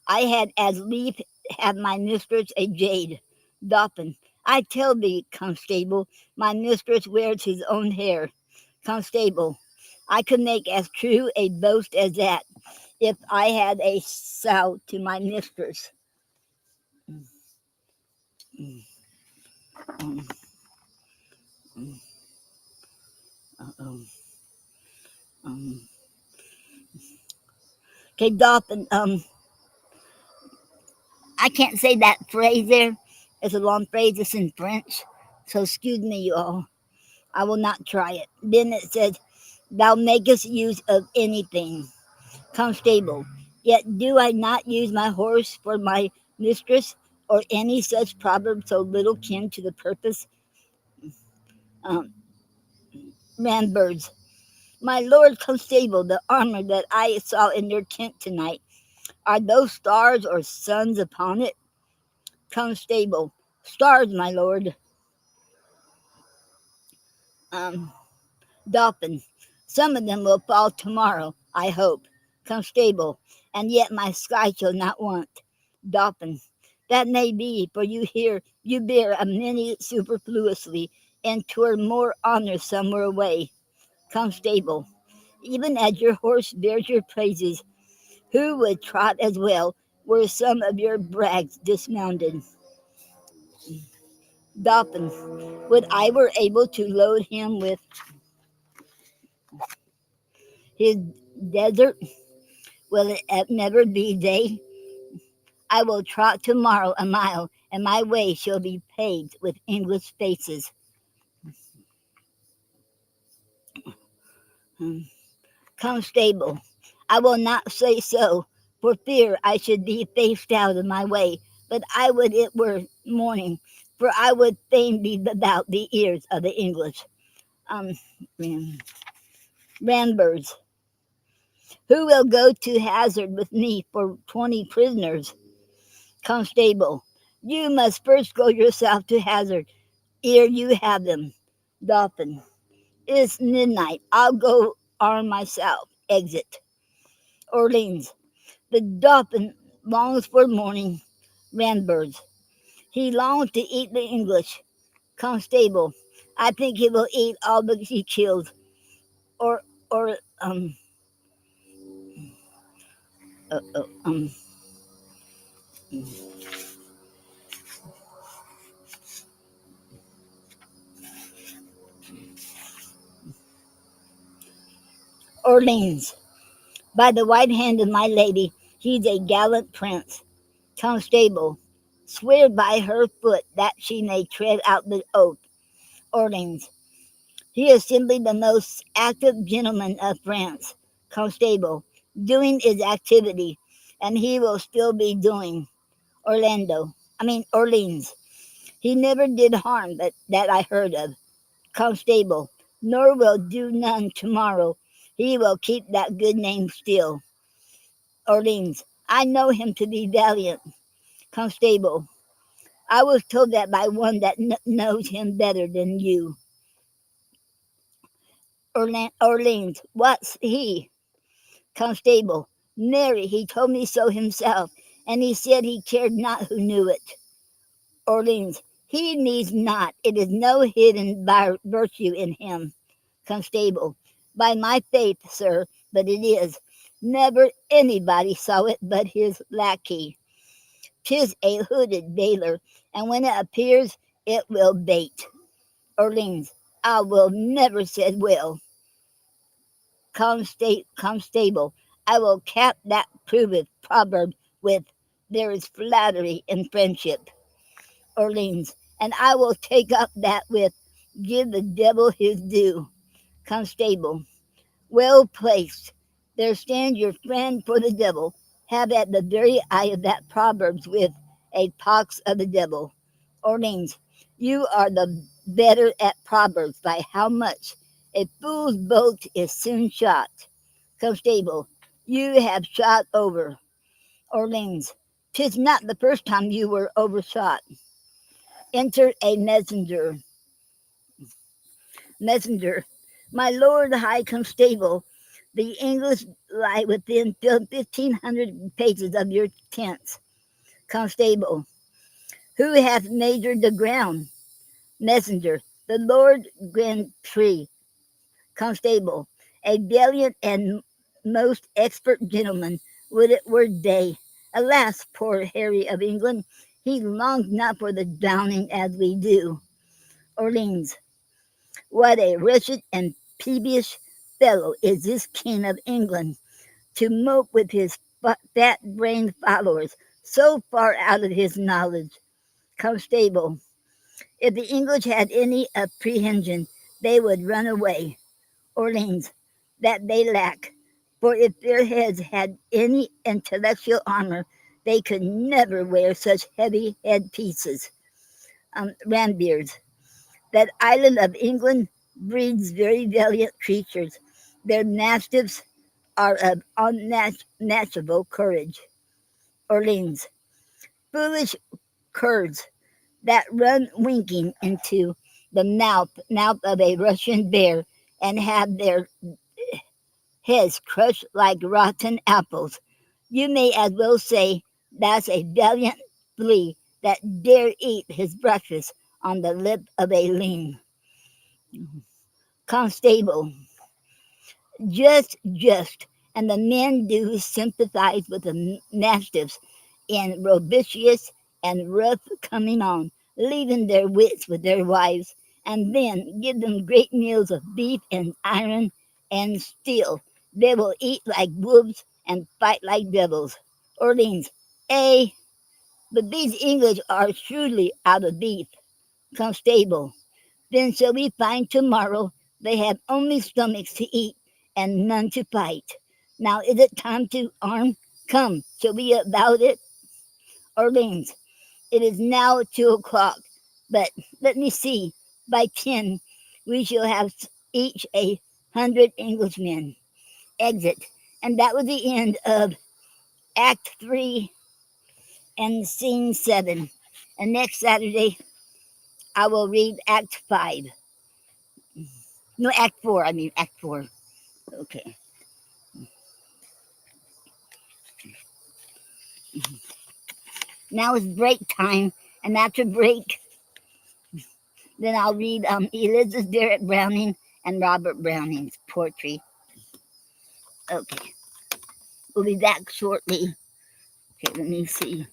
I had as lief have my mistress a jade. Doffin. I tell thee, constable, my mistress wears his own hair. Constable. I could make as true a boast as that if I had a sow to my mistress. Um, um, um. Okay, Doffin. I can't say that phrase there. It's a long phrase. It's in French. So excuse me, you all. I will not try it. Then it says, Thou makest use of anything. Constable. Yet do I not use my horse for my mistress, or any such proverb so little kin to the purpose? Um, Rambirds. My lord constable, the armor that I saw in your tent tonight, are those stars or suns upon it? Constable. Stars, my lord. Um, Dolphin. Some of them will fall tomorrow, I hope. Constable. And yet my sky shall not want. Dolphin. That may be, for you bear a many superfluously, and 'twere more honor somewhere away. Constable. Even as your horse bears your praises, who would trot as well were some of your brags dismounted? Dolphin. Would I were able to load him with his desert, will it never be day? I will trot tomorrow a mile, and my way shall be paved with English faces. Hmm. Constable, I will not say so, for fear I should be faced out of my way, but I would it were morning, for I would fain be about the ears of the English. Um, Rambers, who will go to hazard with me for 20 prisoners? Constable, you must first go yourself to hazard, ere you have them. Dolphin, it's midnight. I'll go arm myself. Exit. Orleans, the dolphin longs for morning. Rambirds, he longs to eat the English. Constable, I think he will eat all that he kills. Or, or, uh, uh, um, Orleans, by the white hand of my lady, he's a gallant prince. Constable, swear by her foot that she may tread out the oath. Orleans, he is simply the most active gentleman of France. Constable, doing his activity, and he will still be doing. Orleans, he never did harm that I heard of. Constable, nor will do none tomorrow. He will keep that good name still. Orleans, I know him to be valiant. Constable, I was told that by one that knows him better than you. Orleans, what's he? Constable, Mary, he told me so himself, and he said he cared not who knew it. Orleans, he needs not. It is no hidden virtue in him. Constable, by my faith, sir, but it is. Never anybody saw it but his lackey. 'Tis a hooded bailiff, and when it appears, it will bait. Orleans, I will never said will. Constable, I will cap that proveth proverb with there is flattery in friendship. Orleans, and I will take up that with give the devil his due. Constable, well placed. There stands your friend for the devil. Have at the very eye of that proverbs with a pox of the devil. Orleans, you are the better at proverbs by how much? A fool's boat is soon shot. Constable, you have shot over. Orleans, 'Tis not the first time you were overshot. Enter a messenger. Messenger, my lord high constable, the English lie within 1,500 paces of your tents. Constable, who hath measured the ground? Messenger, the Lord Grand Prix. Constable, a valiant and most expert gentleman, would it were day. Alas, poor Harry of England, he longs not for the drowning as we do. Orleans, what a wretched and peevish fellow is this king of England, to mope with his fat-brained followers, so far out of his knowledge. Constable, if the English had any apprehension, they would run away. Orleans, that they lack. For if their heads had any intellectual armor, they could never wear such heavy headpieces. Rambeards, that island of England breeds very valiant creatures. Their mastiffs are of unmatchable courage. Orleans, foolish curds that run winking into the mouth of a Russian bear and have their heads crushed like rotten apples. You may as well say that's a valiant flea that dare eat his breakfast on the lip of a ling. Constable, just, and the men do sympathize with the mastiffs in robust and rough coming on, leaving their wits with their wives, and then give them great meals of beef and iron and steel. They will eat like wolves and fight like devils. Orleans, eh? But these English are shrewdly out of beef. Constable, then shall we find tomorrow they have only stomachs to eat and none to fight. Now is it time to arm? Come, shall we about it? Orleans, it is now 2 o'clock, but let me see, by 10 we shall have each 100 Englishmen. Exit. And that was the end of Act 3 and Scene 7. And next Saturday I will read Act 5. No, Act 4, I mean Act 4. Okay. Now is break time, and after break, then I'll read Elizabeth Barrett Browning and Robert Browning's poetry. Okay, we'll be back shortly. Okay, let me see.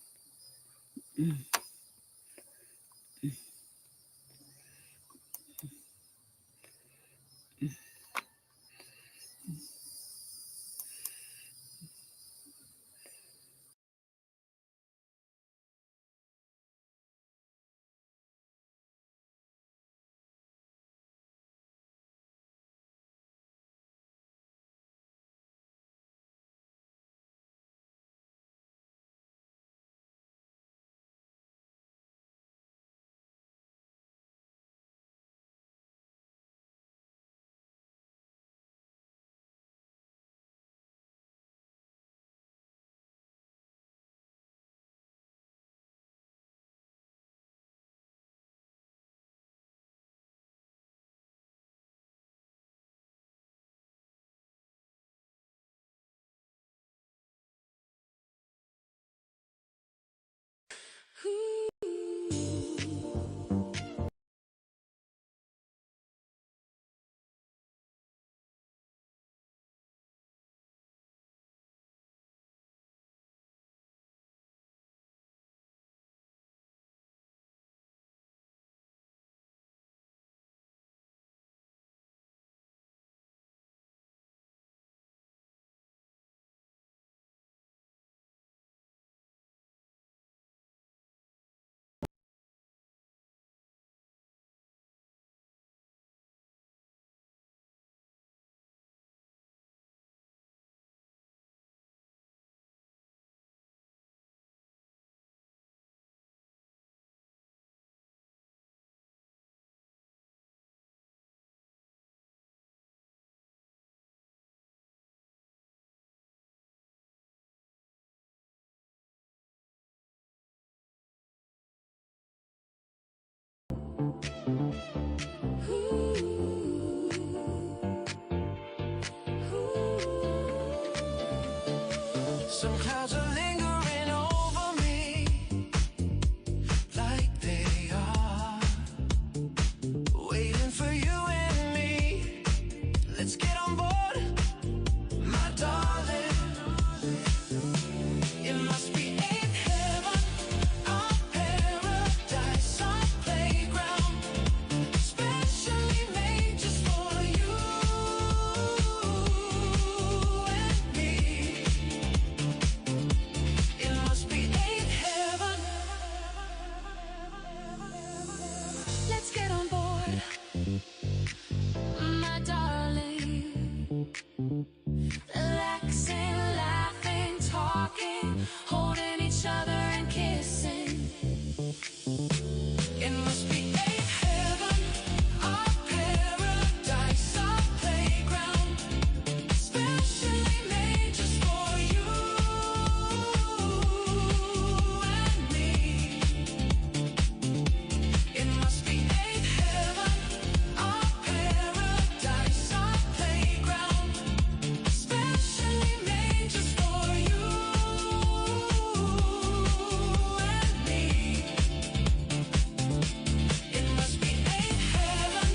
Some clouds are lingering over me, like they are waiting for you and me. Let's get on board, my darling. It must be eighth heaven, our paradise, our playground, specially made just for you and me. It must be eighth heaven. Let's get on board, my darling. Relaxing, laughing, talking, holding each other and kissing. It must be eighth heaven, our paradise, our playground, specially made just for you and me. It must be eighth heaven, our paradise, our playground, specially made just for you and me. It must be eighth heaven.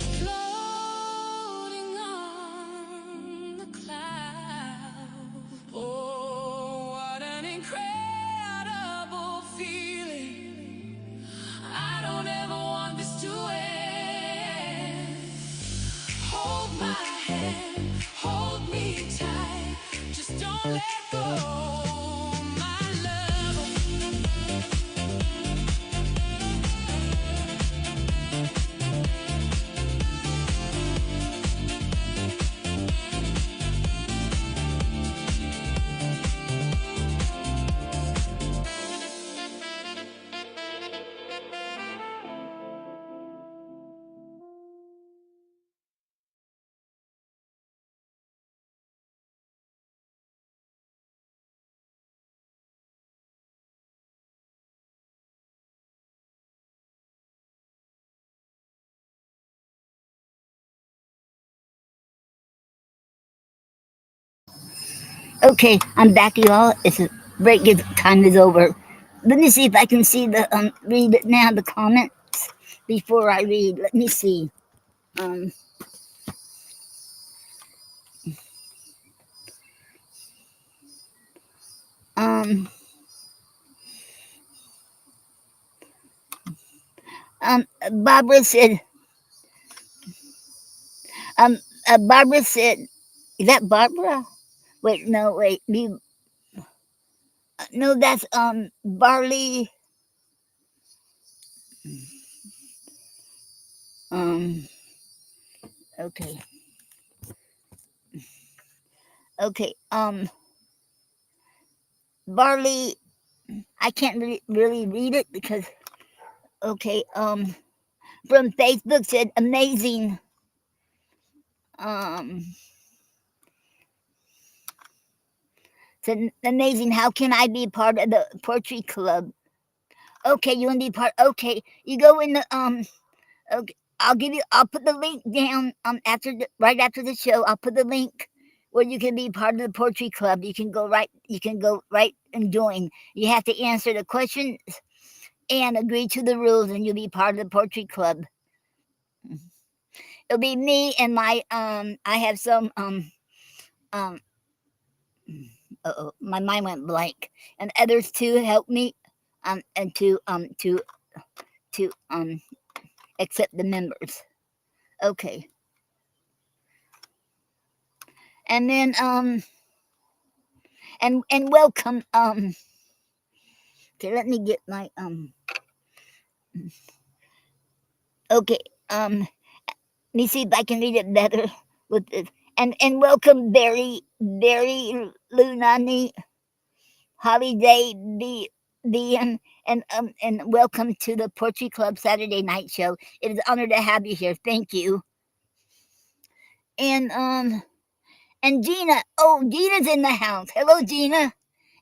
Floating on the cloud. Oh, what an incredible feeling. I don't ever want this to end. Hold my hand, hold me tight. Just don't let go, my love. Okay, I'm back, y'all. It's break time is over. Let me see if I can see the read it now the comments before I read. Let me see. Um um Barbara said um Barbara said, is that Barbara? Wait, no, wait. No, that's Barley. Um okay. Okay. Barley, I can't really read it because okay, from Facebook said amazing. Um said amazing. How can I be part of the poetry club? Okay, you want to be part? Okay, you go in the Okay, I'll put the link down right after the show. I'll put the link where you can be part of the poetry club. You can go right. You can go right and join. You have to answer the questions and agree to the rules, and you'll be part of the poetry club. It'll be me and my I have some um. My mind went blank, and others to help me and to accept the members. Okay, and then and welcome okay, let me get my okay, let me see if I can read it better with this. And welcome Barry Lunani, Holiday B, and welcome to the Poetry Club Saturday Night Show. It is an honor to have you here. Thank you. And and Gina, oh, Gina's in the house. Hello, Gina.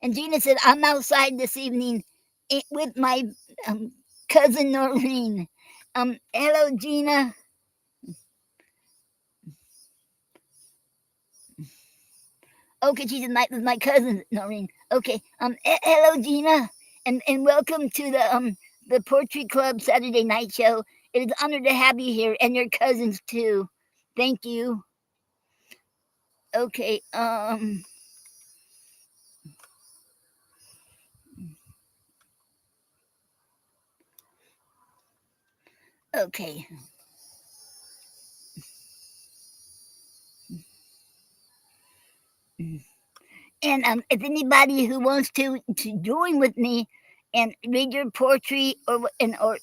And Gina said, I'm outside this evening with my cousin Noreen. Hello, Gina. Okay, she's with my cousin Noreen. Okay, hello, Gina, and welcome to the Poetry Club Saturday Night Show. It is an honor to have you here and your cousins too. Thank you. Okay, okay. And if anybody who wants to join with me and read your poetry or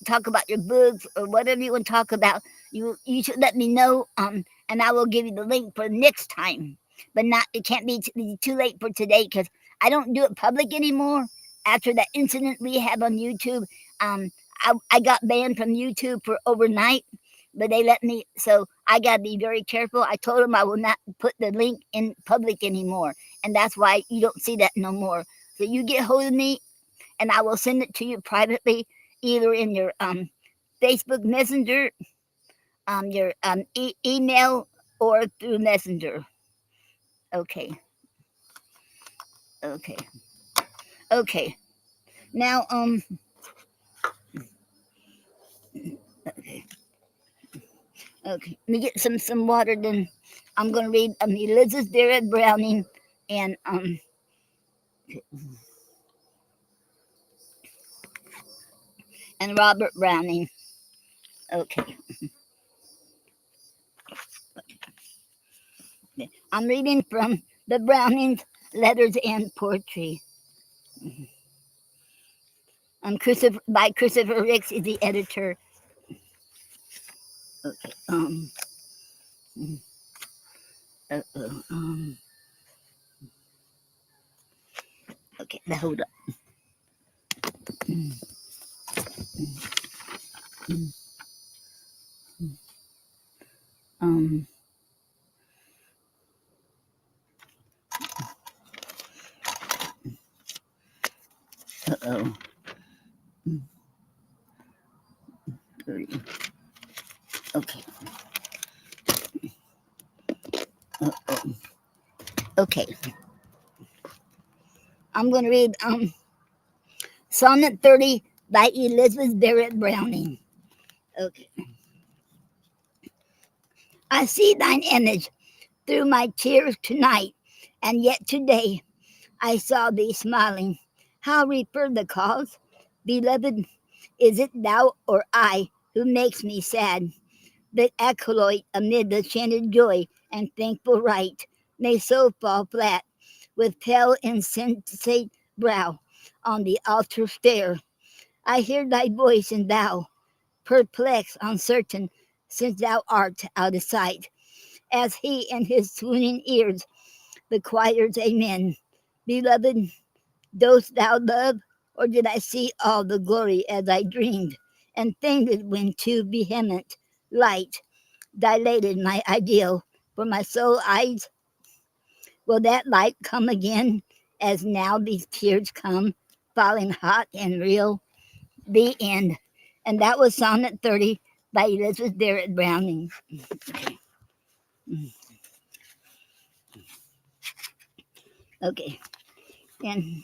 talk about your books or whatever you want to talk about, you should let me know. And I will give you the link for next time. But not it can't be too late for today because I don't do it public anymore. After that incident we had on YouTube, um, I got banned from YouTube for overnight, but they let me. So I gotta be very careful. I told them I will not put the link in public anymore, and that's why you don't see that no more. So you get hold of me, and I will send it to you privately, either in your Facebook Messenger, your email, or through Messenger. Okay, okay, okay. Now, okay, okay. Let me get some water. Then I'm gonna read Elizabeth Barrett Browning and Robert Browning. Okay. I'm reading from the Browning's Letters and Poetry. By Christopher Ricks is the editor. Okay. Okay. Hold up. Um. Oh. Okay. Uh-oh. Okay. I'm going to read Sonnet 30 by Elizabeth Barrett Browning. Okay. I see thine image through my tears tonight, and yet today I saw thee smiling. How refer the cause? Beloved, is it thou or I who makes me sad? That acolyte amid the chanted joy and thankful rite may so fall flat with pale insensate brow on the altar stair. I hear thy voice and thou, perplexed, uncertain, since thou art out of sight, as he in his swooning ears the choir's amen. Beloved, dost thou love, or did I see all the glory as I dreamed, and fainted when too vehement light dilated my ideal for my soul eyes? Will that light come again, as now these tears come, falling hot and real? The end. And that was Sonnet 30 by Elizabeth Barrett Browning. Okay. And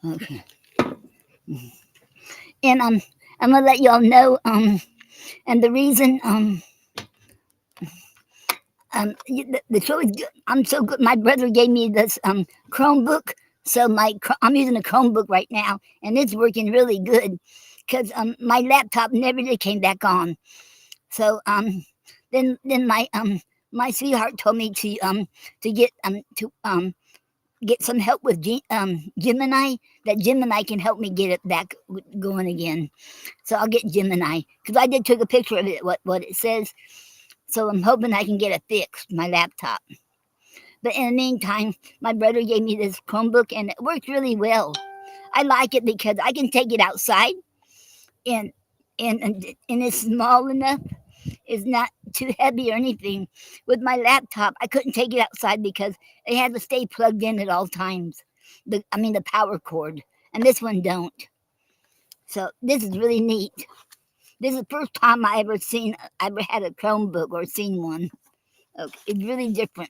okay. And I'm gonna let y'all know and the reason the show is good. I'm so good. My brother gave me this Chromebook, so I'm using a Chromebook right now, and it's working really good because my laptop never did came back on. So then my sweetheart told me to get some help with Gemini. That Gemini can help me get it back going again. So I'll get Gemini because I did took a picture of it. What it says. So I'm hoping I can get it fixed, my laptop. But in the meantime, my brother gave me this Chromebook and it works really well. I like it because I can take it outside and and it's small enough. It's not too heavy or anything. With my laptop, I couldn't take it outside because it had to stay plugged in at all times. The power cord, and this one don't. So this is really neat. This is the first time I ever had a Chromebook or seen one. Okay, it's really different.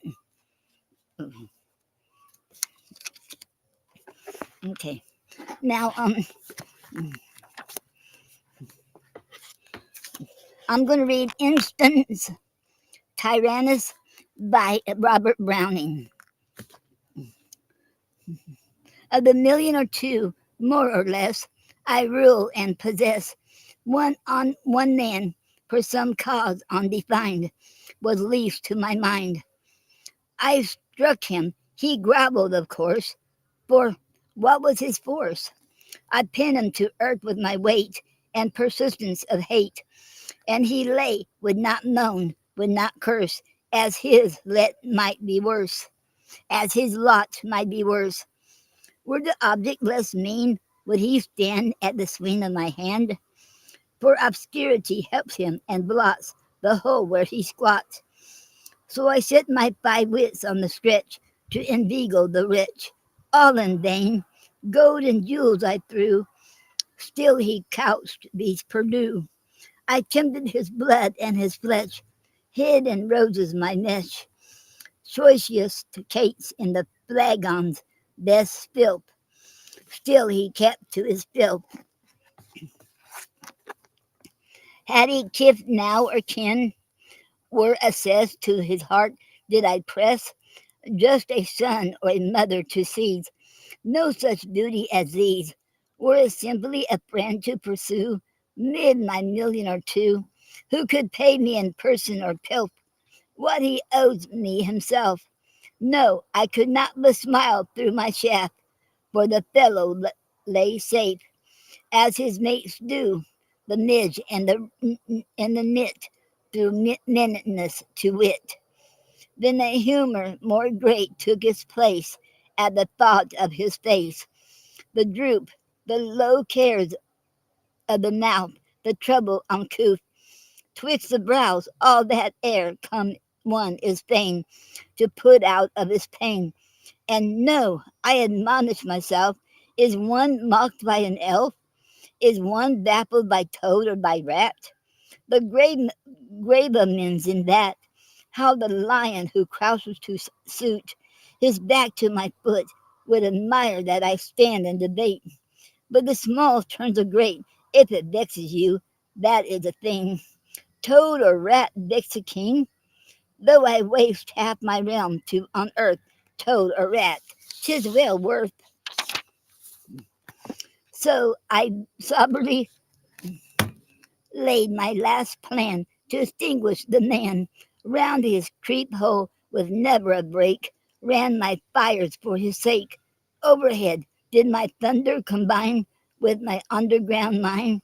Okay, now I'm going to read Instance Tyrannus by Robert Browning. Of the million or two, more or less, I rule and possess. One man, for some cause undefined, was least to my mind. I struck him. He grovelled, of course, for what was his force? I pinned him to earth with my weight and persistence of hate, and he lay, would not moan, would not curse, as his let might be worse, as his lot might be worse. Were the object less mean, would he stand at the swing of my hand? For obscurity helps him and blots the hole where he squats. So I set my 5 wits on the stretch to inveigle the rich. All in vain. Gold and jewels I threw, still he couched these perdue. I tempted his blood and his flesh, hid in roses my mesh, choicest cates in the flagon's best filth. Still he kept to his filth. Had he kith now or kin, were assessed to his heart, did I press just a son or a mother to seize, no such duty as these, were it simply a friend to pursue, mid my million or two, who could pay me in person or pelf what he owes me himself. No, I could not but smile through my shaft, for the fellow lay safe, as his mates do, the midge and the nit, through minuteness to wit. Then a humour more great took its place at the thought of his face, the droop, the low cares of the mouth, the trouble uncouth twixt the brows, all that ere come one is fain to put out of his pain. And no, I admonish myself, is one mocked by an elf? Is one baffled by toad or by rat? The grabamins in that, how the lion who crouches to suit his back to my foot would admire that I stand and debate. But the small turns a great, if it vexes you, that is a thing. Toad or rat vex a king? Though I waste half my realm to unearth toad or rat, 'tis well worth. So I soberly laid my last plan to extinguish the man. Round his creep hole with never a break ran my fires for his sake. Overhead did my thunder combine with my underground mine,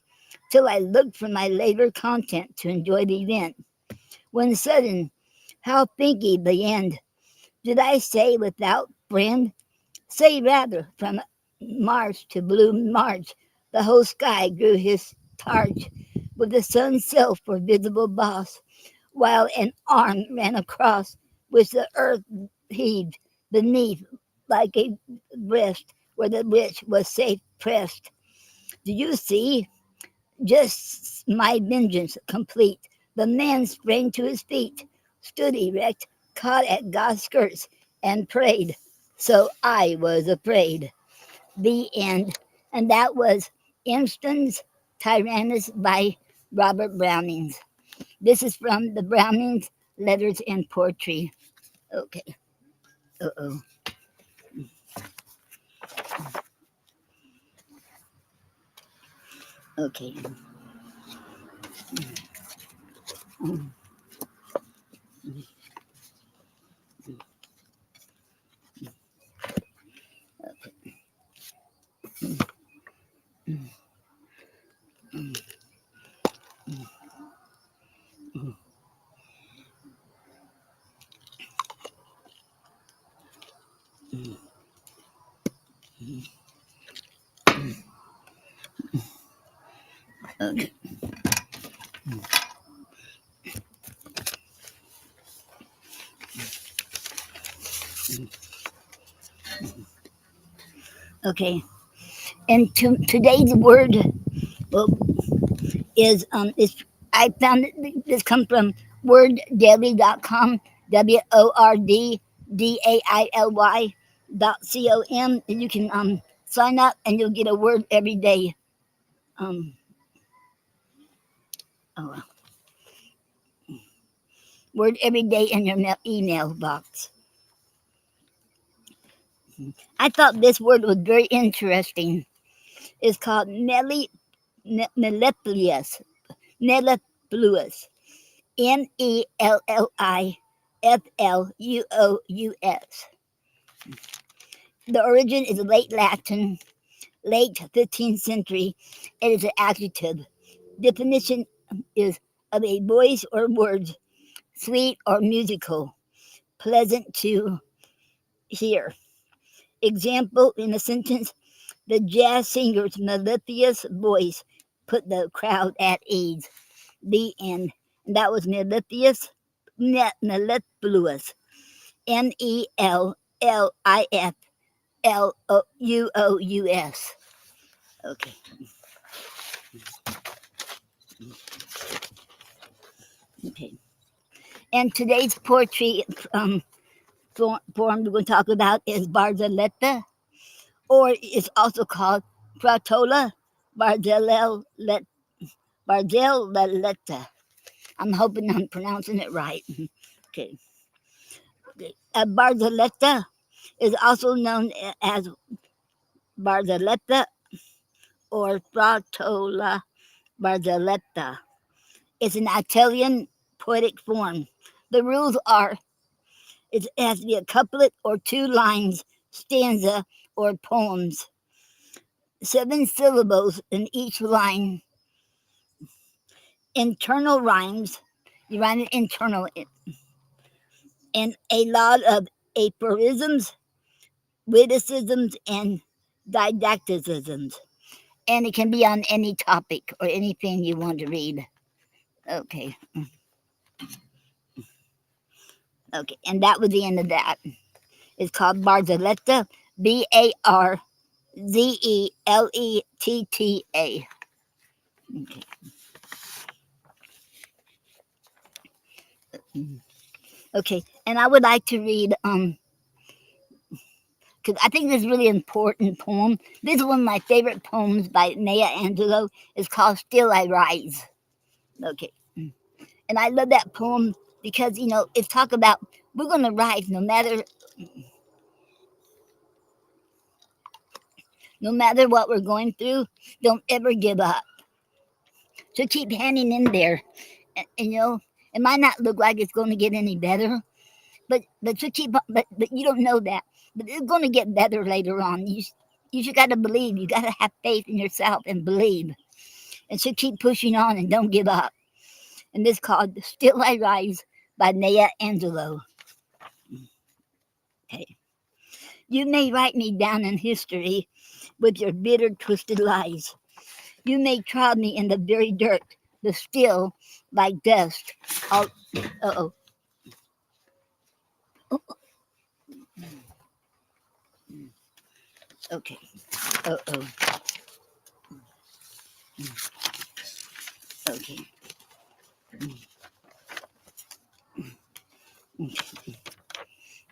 till I looked for my later content to enjoy the event. When sudden, how think ye the end? Did I say without friend? Say rather, from March to blue March, the whole sky grew his targe, with the sun's self for visible boss, while an arm ran across, which the earth heaved beneath like a breast, where the rich was safe pressed. Do you see? Just my vengeance complete. The man sprang to his feet, stood erect, caught at God's skirts, and prayed. So I was afraid. The end. And that was Instance Tyrannus by Robert Browning. This is from the Browning's Letters and Poetry. Okay. Uh-oh. Okay. Okay. Okay. And today's word, well, is I found this comes from worddaily.com, WORDDAILY.com, and you can sign up and you'll get a word every day. Um, oh, word every day in your email box. I thought this word was very interesting. It's called mellifluous. Mellifluous. Nellifluous. The origin is late Latin, late 15th century. It is an adjective. Definition is of a voice or words, sweet or musical, pleasant to hear. Example in a sentence: the jazz singer's mellifluous voice put the crowd at ease. The end. And that was mellifluous. Mellifluous. Nellifluous. Okay. Okay. And today's poetry form we're going to talk about is Barzelletta, or it's also called Pratola Barzelletta. I'm hoping I'm pronouncing it right. Okay. Barzelletta is also known as Barzelletta or Pratola Barzelletta. It's an Italian poetic form. The rules are it has to be a couplet or two lines, stanza, or poems. 7 syllables in each line. Internal rhymes, you rhyme it internal, and a lot of aphorisms, witticisms, and didacticisms. And it can be on any topic or anything you want to read. Okay. Okay. And that was the end of that. It's called Barzelletta, Barzelletta. Okay. Okay. And I would like to read because I think this is a really important poem. This is one of my favorite poems by Maya Angelou. It's called Still I Rise. Okay. And I love that poem because, it's talk about we're going to rise no matter what we're going through. Don't ever give up. So keep hanging in there. And it might not look like it's going to get any better, but so but you don't know that. But it's going to get better later on. You just got to believe. You got to have faith in yourself and believe. And so keep pushing on and don't give up. And this is called Still I Rise by Maya Angelou. Okay. You may write me down in history with your bitter, twisted lies. You may trod me in the very dirt, but still, like dust, I'll... Uh-oh. Oh, okay. Uh-oh. Okay.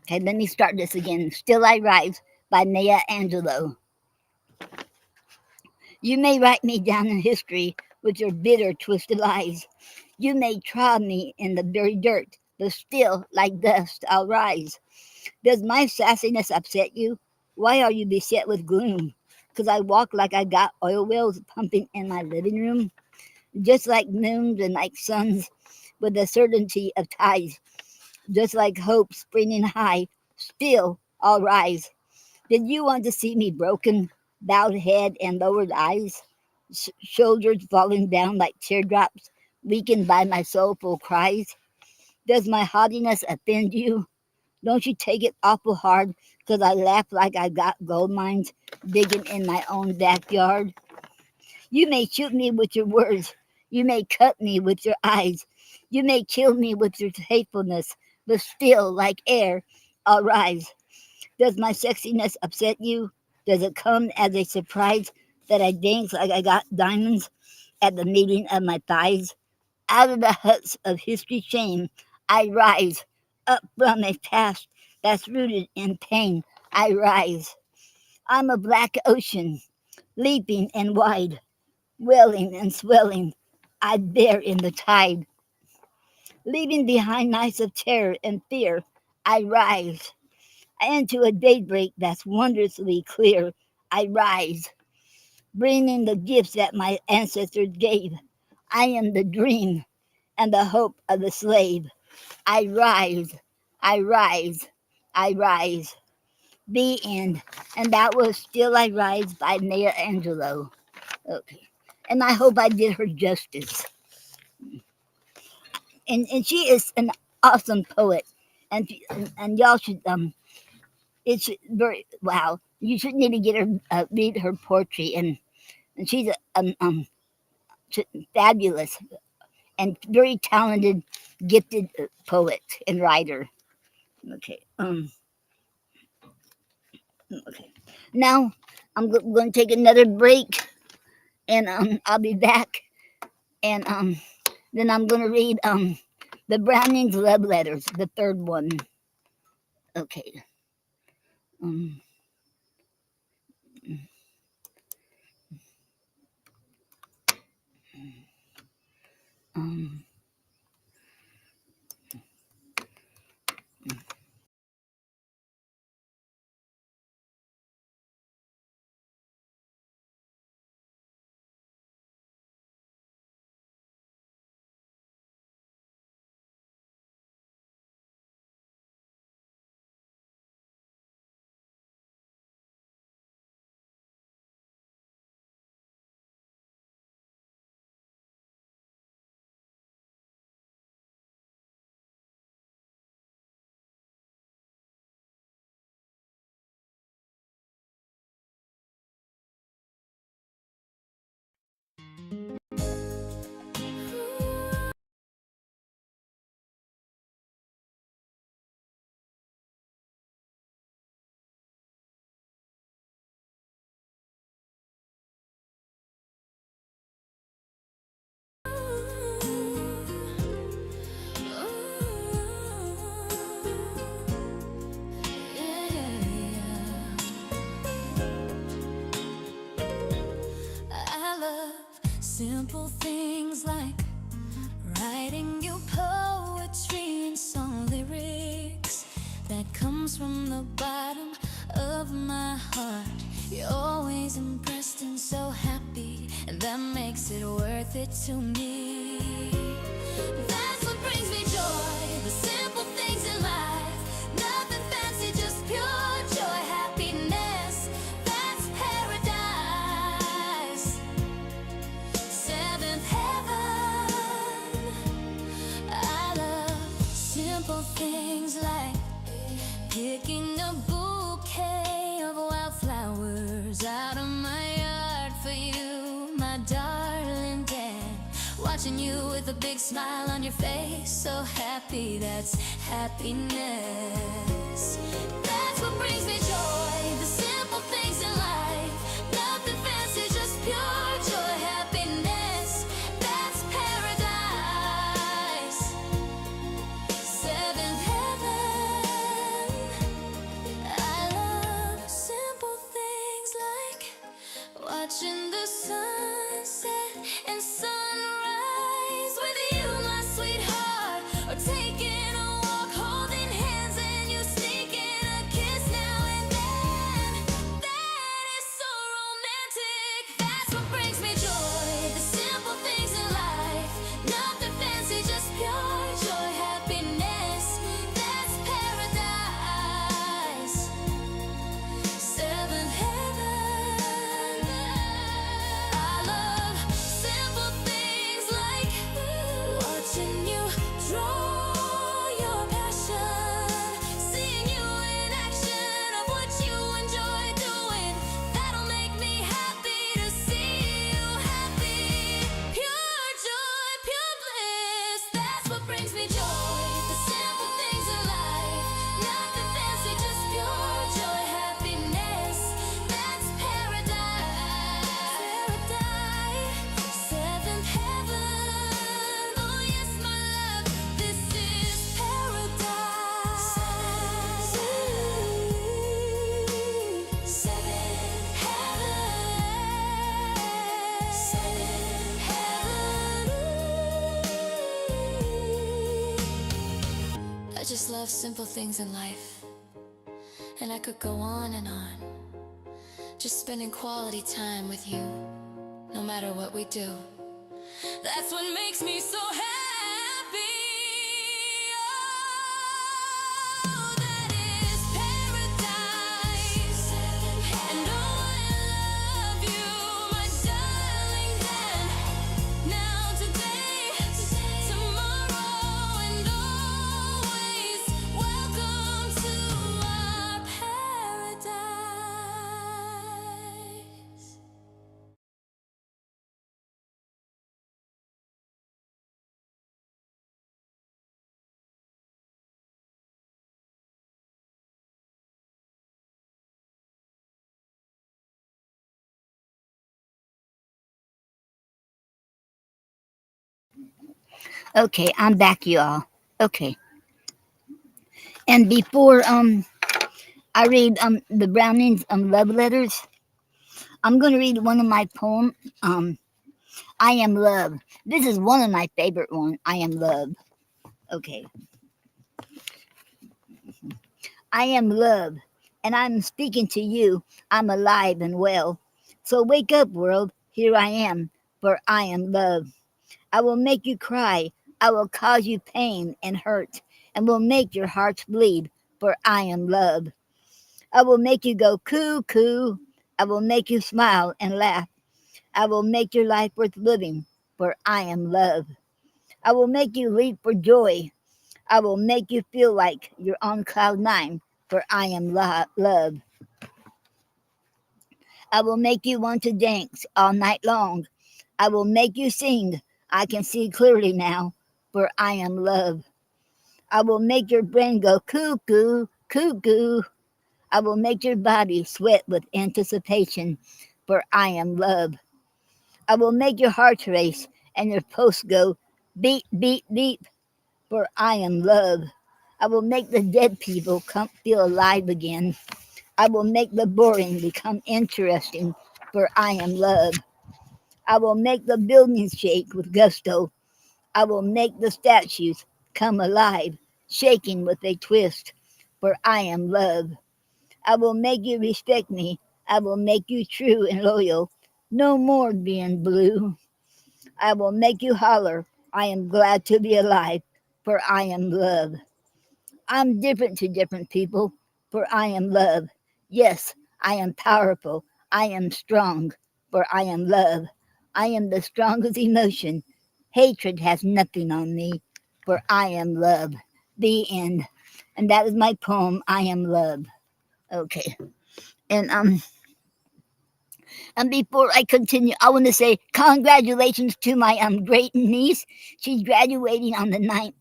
Okay, let me start this again. Still I Rise by Maya Angelou. You may write me down in history with your bitter, twisted lies. You may trod me in the very dirt, but still, like dust, I'll rise. Does my sassiness upset you? Why are you beset with gloom? 'Cause I walk like I got oil wells pumping in my living room, just like moons and like suns, with the certainty of tides, just like hope springing high. Still, I'll rise. Did you want to see me broken, bowed head and lowered eyes, shoulders falling down like teardrops, weakened by my soulful cries? Does my haughtiness offend you? Don't you take it awful hard 'cause I laugh like I got gold mines digging in my own backyard? You may shoot me with your words. You may cut me with your eyes. You may kill me with your hatefulness, but still, like air, I'll rise. Does my sexiness upset you? Does it come as a surprise that I dance like I got diamonds at the meeting of my thighs? Out of the huts of history's shame, I rise. Up from a past that's rooted in pain, I rise. I'm a black ocean, leaping and wide, welling and swelling, I bear in the tide. Leaving behind nights of terror and fear, I rise. Into a daybreak that's wondrously clear, I rise. Bringing the gifts that my ancestors gave. I am the dream and the hope of the slave. I rise, I rise, I rise. The end. And that was Still I Rise by Maya Angelou. Okay. And I hope I did her justice. And she is an awesome poet. And y'all should it's very wow. You should need to get her read her poetry and she's a fabulous and very talented, gifted poet and writer. Okay. Okay. Now going to take another break, and I'll be back, and then I'm going to read the Browning's love letters, the third one. Okay. Um, um, I love simple things like writing you poetry and song lyrics that comes from the bottom of my heart. You're always impressed and so happy, and that makes it worth it to me. That's what brings me joy, the simple things in life. Nothing fancy, just pure joy, happiness. That's paradise, seventh heaven. I love simple things like picking a bouquet of wildflowers out of my yard for you, my darling Dan. Watching you with a big smile on your face, so happy, that's happiness. That's what brings me joy, the simple things in life. Nothing fancy, just pure joy, happiness. That's paradise, seventh heaven. I love simple things like watching the sunset and sunrise with you, my sweetheart, or taking a walk holding hands and you I just love simple things in life, and I could go on and on, just spending quality time with you, no matter what we do. That's what makes me so happy. Oh, that is paradise. And oh, I love you, my darling Dan. Now, today, tomorrow, and always, welcome to our paradise. Okay, I'm back, y'all. Okay, and before I read the Browning's love letters, I'm gonna read one of my poems. I am love. This is one of my favorite ones. I am love. Okay, I am love, and I'm speaking to you. I'm alive and well. So wake up, world. Here I am, for I am love. I will make you cry. I will cause you pain and hurt, and will make your hearts bleed, for I am love. I will make you go cuckoo. I will make you smile and laugh. I will make your life worth living, for I am love. I will make you leap for joy. I will make you feel like you're on cloud nine, for I am love. I will make you want to dance all night long. I will make you sing. I can see clearly now, for I am love. I will make your brain go cuckoo, cuckoo. I will make your body sweat with anticipation, for I am love. I will make your heart race and your pulse go beat, beat, beat, for I am love. I will make the dead people come feel alive again. I will make the boring become interesting, for I am love. I will make the buildings shake with gusto. I will make the statues come alive, shaking with a twist, for I am love. I will make you respect me. I will make you true and loyal. No more being blue. I will make you holler. I am glad to be alive, for I am love. I'm different to different people, for I am love. Yes, I am powerful. I am strong, for I am love. I am the strongest emotion. Hatred has nothing on me, for I am love. The end. And that is my poem, I Am Love. Okay. And before I continue, I want to say congratulations to my great niece. She's graduating on the 9th.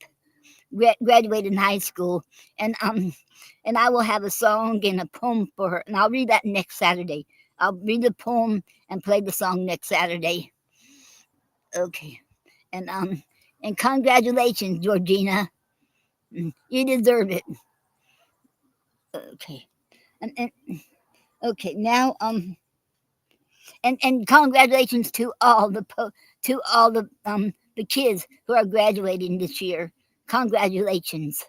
Graduated in high school, and I will have a song and a poem for her, and I'll read that next Saturday. I'll read the poem and play the song next Saturday. Okay, and congratulations, Georgina. You deserve it. Okay, and okay now and congratulations to all the kids who are graduating this year. Congratulations.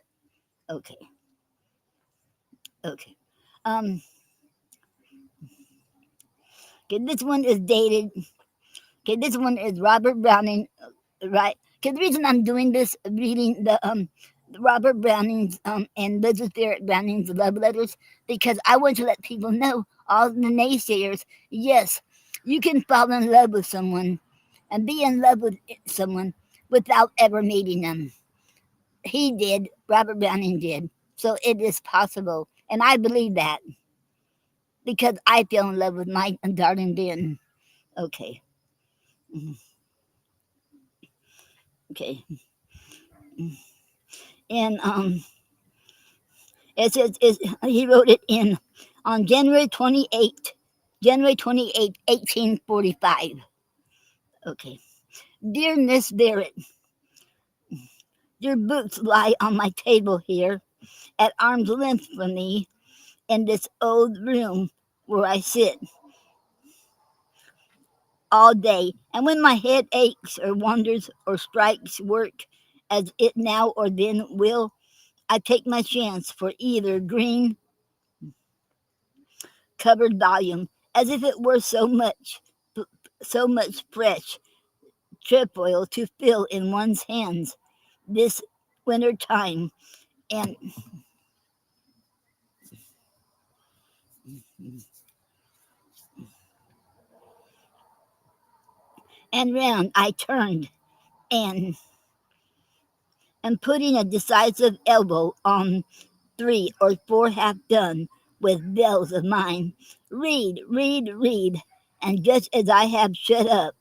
Okay, okay. Um, okay, this one is dated. Okay, this one is Robert Browning, right? Okay, the reason I'm doing this, reading the Robert Browning's and Elizabeth Barrett Browning's love letters, because I want to let people know, all the naysayers, yes, you can fall in love with someone and be in love with someone without ever meeting them. He did, Robert Browning did. So it is possible. And I believe that because I fell in love with my darling Dan. Okay. Mhm. Okay. And he wrote it in on January 28th, 1845. Okay. Dear Miss Barrett, your books lie on my table here at arm's length from me in this old room where I sit all day. And when my head aches or wanders or strikes work as it now or then will, I take my chance for either green covered volume, as if it were so much fresh trefoil to feel in one's hands this winter time, and round I turned, and putting a decisive elbow on 3 or 4 half done with bells of mine, read, read, read, and just as I have shut up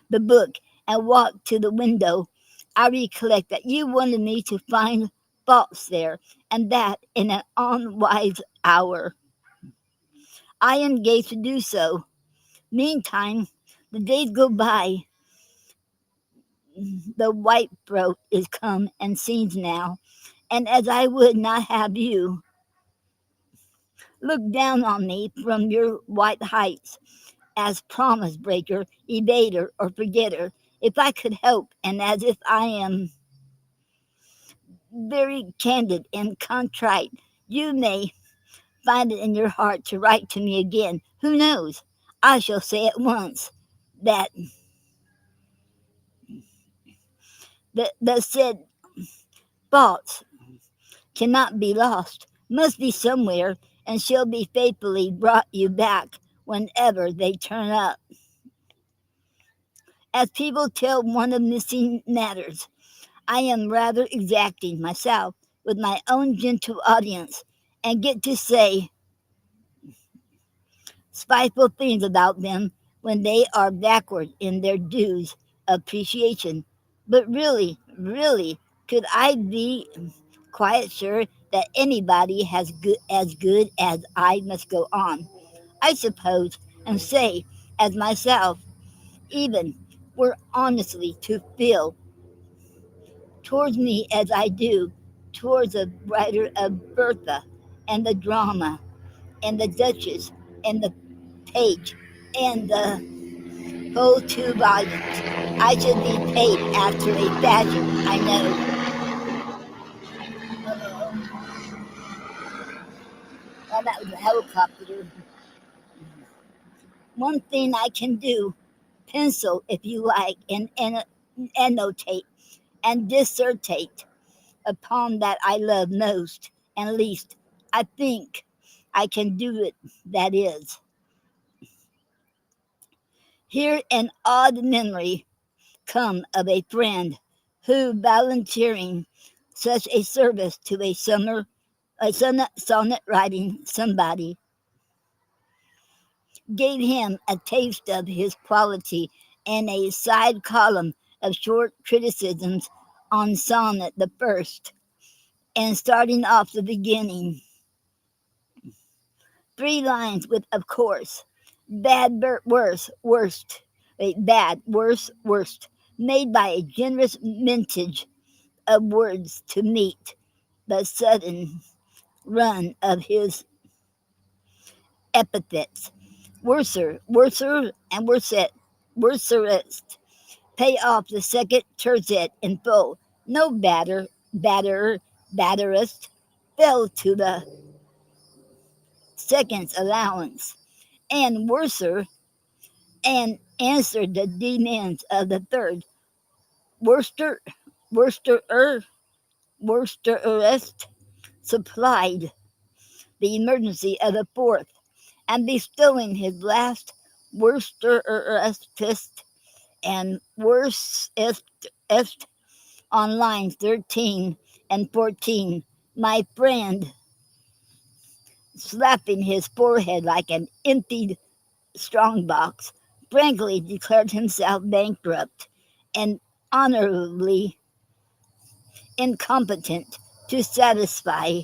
the book and walked to the window, I recollect that you wanted me to find faults there, and that in an unwise hour I engaged to do so. Meantime, the days go by. The white throat is come and sings now, and as I would not have you look down on me from your white heights as promise breaker, evader, or forgetter, if I could help, and as if I am very candid and contrite, you may find it in your heart to write to me again. Who knows? I shall say at once that the said faults cannot be lost, must be somewhere, and shall be faithfully brought you back whenever they turn up. As people tell one of missing matters, I am rather exacting myself with my own gentle audience, and get to say spiteful things about them when they are backward in their dues appreciation. But really, really, could I be quite sure that anybody has as good as I must go on, I suppose, and say, as myself, even were honestly to feel towards me as I do towards a writer of Bertha and the drama and the Duchess and the Page and the whole 2 volumes. I should be paid after a fashion, I know. Well, that was a helicopter. One thing I can do, pencil if you like, and annotate and dissertate upon that I love most and least. I think I can do it, that is. Here an odd memory come of a friend who, volunteering such a service to a sonnet writing somebody, gave him a taste of his quality in a side column of short criticisms on sonnet the first, and starting off the beginning, 3 lines with, of course, bad, worse, worst, bad, worse, worst, made by a generous mintage of words to meet the sudden run of his epithets. Worser, worser, and worserest. Pay off the second tercet in full. No batterest fell to the second's allowance, and worser, and answered the demands of the third. Worster, worsterer, worsterest supplied the emergency of the fourth, and bestowing his last worsterest and worstest on lines 13 and 14, my friend, slapping his forehead like an emptied strongbox, frankly declared himself bankrupt and honorably incompetent to satisfy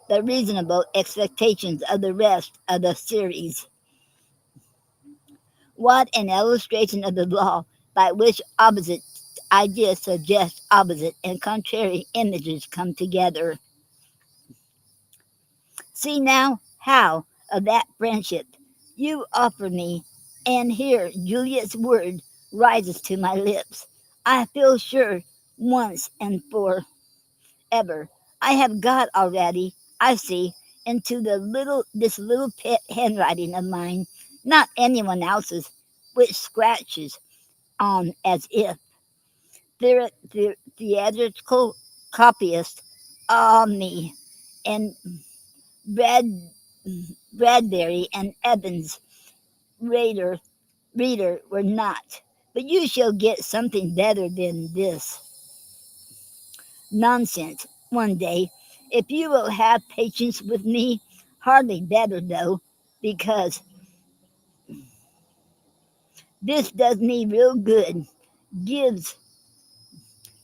the reasonable expectations of the rest of the series. What an illustration of the law by which opposite ideas suggest opposite and contrary images come together. See now how of that friendship you offer me, and here Juliet's word rises to my lips. I feel sure once and forever. I have got already, I see, into this little pet handwriting of mine, not anyone else's, which scratches on as if theatrical copyist me and Brad, Bradbury and Evans reader, reader were not. But you shall get something better than this nonsense one day, if you will have patience with me. Hardly better, though, because this does me real good, gives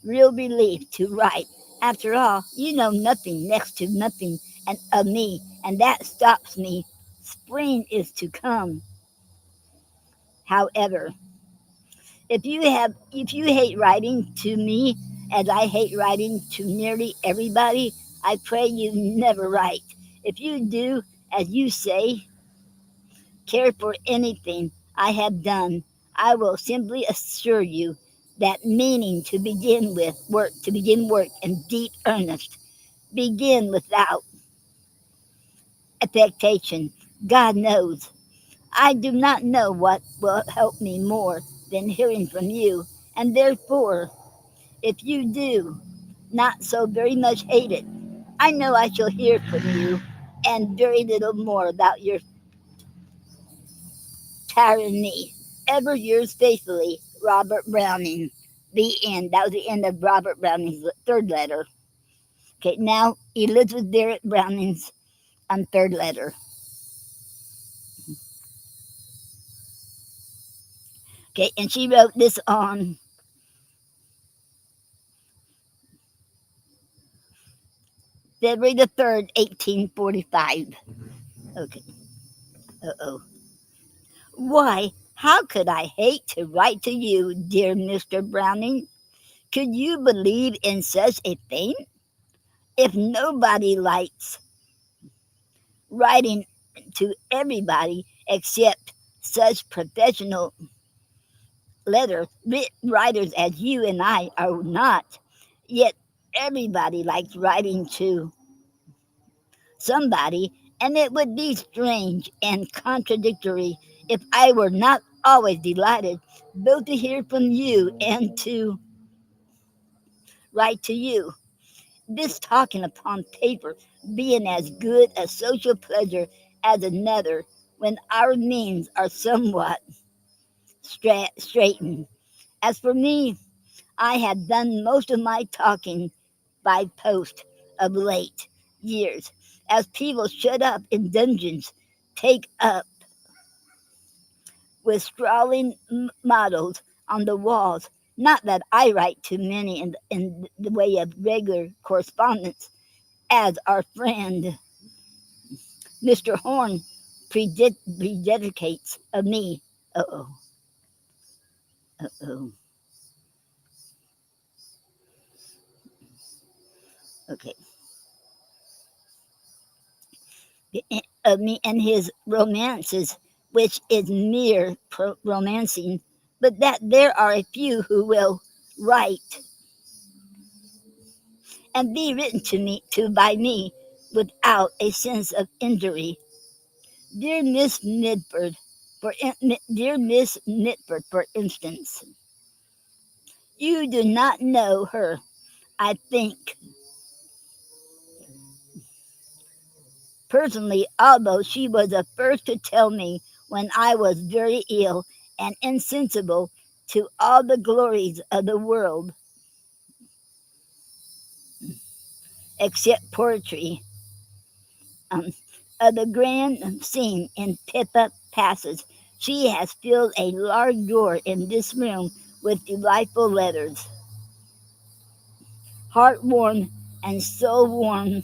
real relief to write. After all, you know nothing, next to nothing, and of me, and that stops me. Spring is to come, however. If you hate writing to me as I hate writing to nearly everybody, I pray you never write. If you do, as you say, care for anything I have done, I will simply assure you that meaning to begin work in deep earnest, begin without affectation. God knows. I do not know what will help me more than hearing from you, and therefore, if you do not so very much hate it, I know I shall hear from you, and very little more about your tyranny. Ever yours faithfully, Robert Browning. The end. That was the end of Robert Browning's third letter. Okay, now Elizabeth Barrett Browning's third letter. Okay, and she wrote this on February the 3rd, 1845. Okay, uh-oh. Why, how could I hate to write to you, dear Mr. Browning? Could you believe in such a thing? If nobody likes writing to everybody except such professional writers as you and I are not, yet everybody likes writing to somebody, and it would be strange and contradictory if I were not always delighted both to hear from you and to write to you. This talking upon paper being as good a social pleasure as another when our means are somewhat straitened. As for me, I have done most of my talking by post of late years, as people shut up in dungeons take up with scrawling mottos on the walls. Not that I write to many in the way of regular correspondence, as our friend Mr. Horn prededicates of me. Uh oh, uh oh. Okay. Of me and his romances, which is mere romancing, but that there are a few who will write and be written to by me without a sense of injury. Dear Miss Mitford, dear Miss Mitford, for instance, you do not know her, I think, personally, although she was the first to tell me when I was very ill and insensible to all the glories of the world except poetry, um, of the grand scene in Pippa Passes. She has filled a large drawer in this room with delightful letters, heart warm and soul warm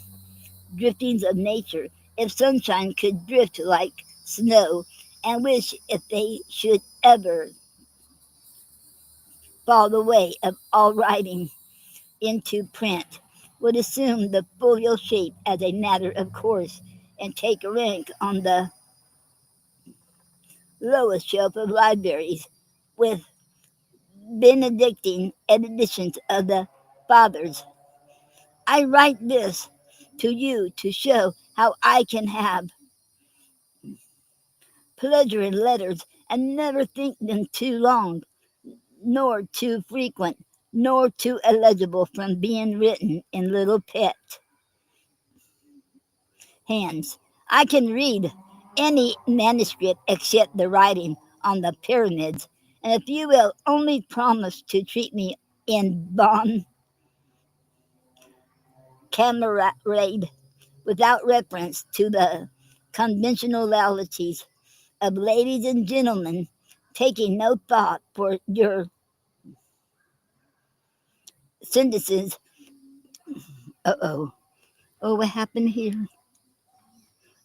driftings of nature, if sunshine could drift like snow, and which, if they should ever fall the way of all writing into print, would assume the folio shape as a matter of course, and take rank on the lowest shelf of libraries, with Benedictine editions of the Fathers, I write this to you to show how I can have pleasure in letters and never think them too long, nor too frequent, nor too illegible from being written in little pet hands. I can read any manuscript except the writing on the pyramids, and if you will only promise to treat me in bon camarade without reference to the conventionalities of ladies and gentlemen, taking no thought for your sentences. Uh-oh. Oh, what happened here?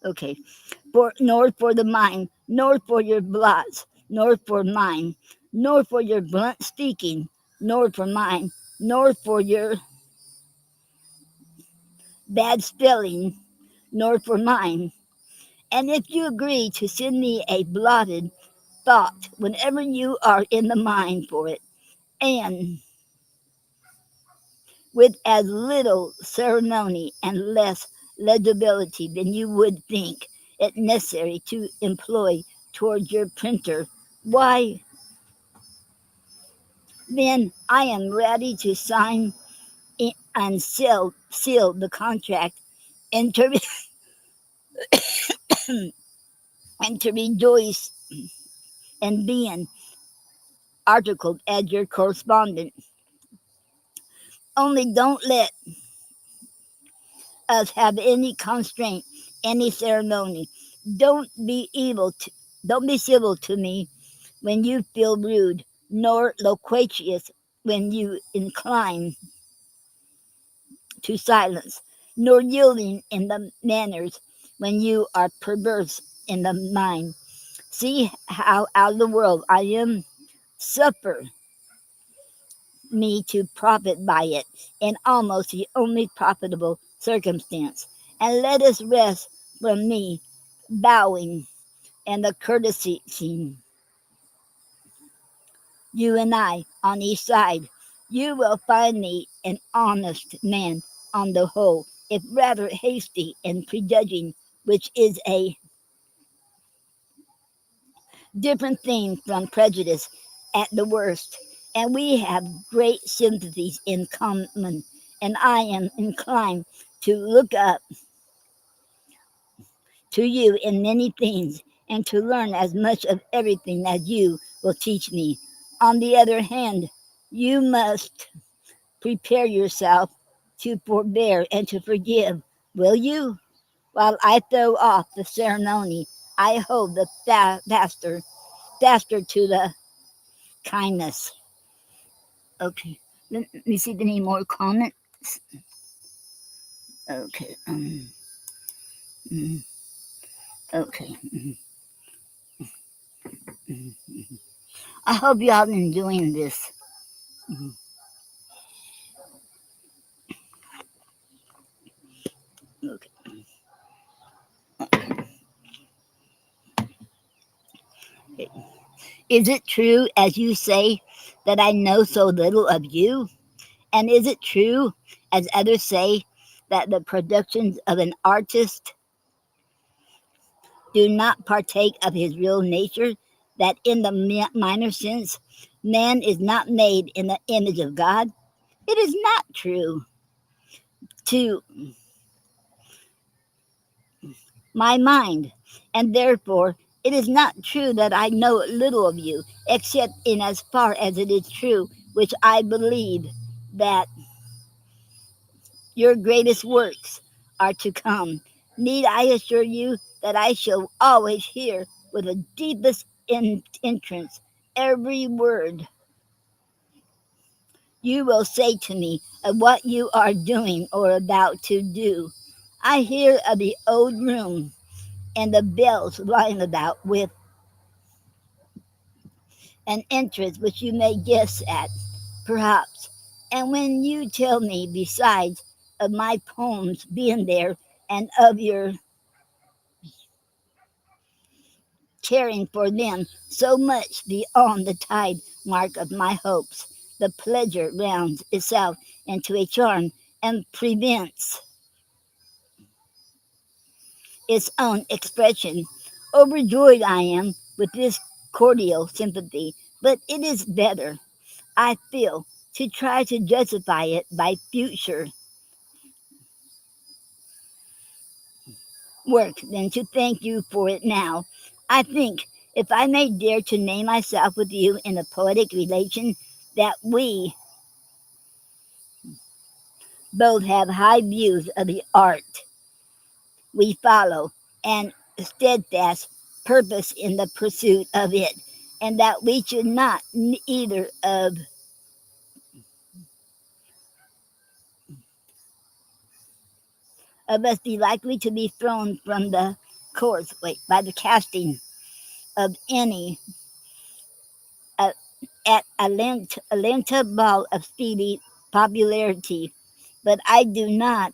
Okay. Nor for the mind, nor for your blots, nor for mine, nor for your blunt speaking, nor for mine, nor for your bad spelling, nor for mine. And if you agree to send me a blotted thought whenever you are in the mind for it, and with as little ceremony and less legibility than you would think it necessary to employ toward your printer, why, then I am ready to sign and seal the contract and to, and to rejoice in being articled as your correspondent. Only don't let us have any constraint, any ceremony. Don't be able to, don't be civil to me when you feel rude, nor loquacious when you incline to silence, nor yielding in the manners when you are perverse in the mind. See how out of the world I am. Suffer me to profit by it in almost the only profitable circumstance. And let us rest from me bowing and the courtesy scene. You and I on each side. You will find me an honest man on the whole, if rather hasty and prejudging, which is a different thing from prejudice at the worst. And we have great sympathies in common, and I am inclined to look up to you in many things and to learn as much of everything as you will teach me. On the other hand, you must prepare yourself to forbear and to forgive, will you? While I throw off the ceremony, I hold the faster to the kindness. Okay, let me see if any more comments. Okay, mm, okay. I hope y'all enjoying this. Okay. Is it true, as you say, that I know so little of you? And is it true, as others say, that the productions of an artist do not partake of his real nature? That in the minor sense, man is not made in the image of God? It is not true to my mind, and therefore it is not true that I know little of you, except in as far as it is true, which I believe, that your greatest works are to come. Need I assure you that I shall always hear with the deepest entrance every word you will say to me of what you are doing or about to do? I hear of the old room and the bells lying about with an interest which you may guess at, perhaps. And when you tell me, besides, of my poems being there and of your caring for them so much beyond the tide mark of my hopes, the pleasure rounds itself into a charm and prevents its own expression. Overjoyed I am with this cordial sympathy, but it is better, I feel, to try to justify it by future work than to thank you for it now. I think, if I may dare to name myself with you in a poetic relation, that we both have high views of the art we follow and steadfast purpose in the pursuit of it, and that we should not either of us be likely to be thrown from the course by the casting of any uh, at a lenta ball of speedy popularity. But I do not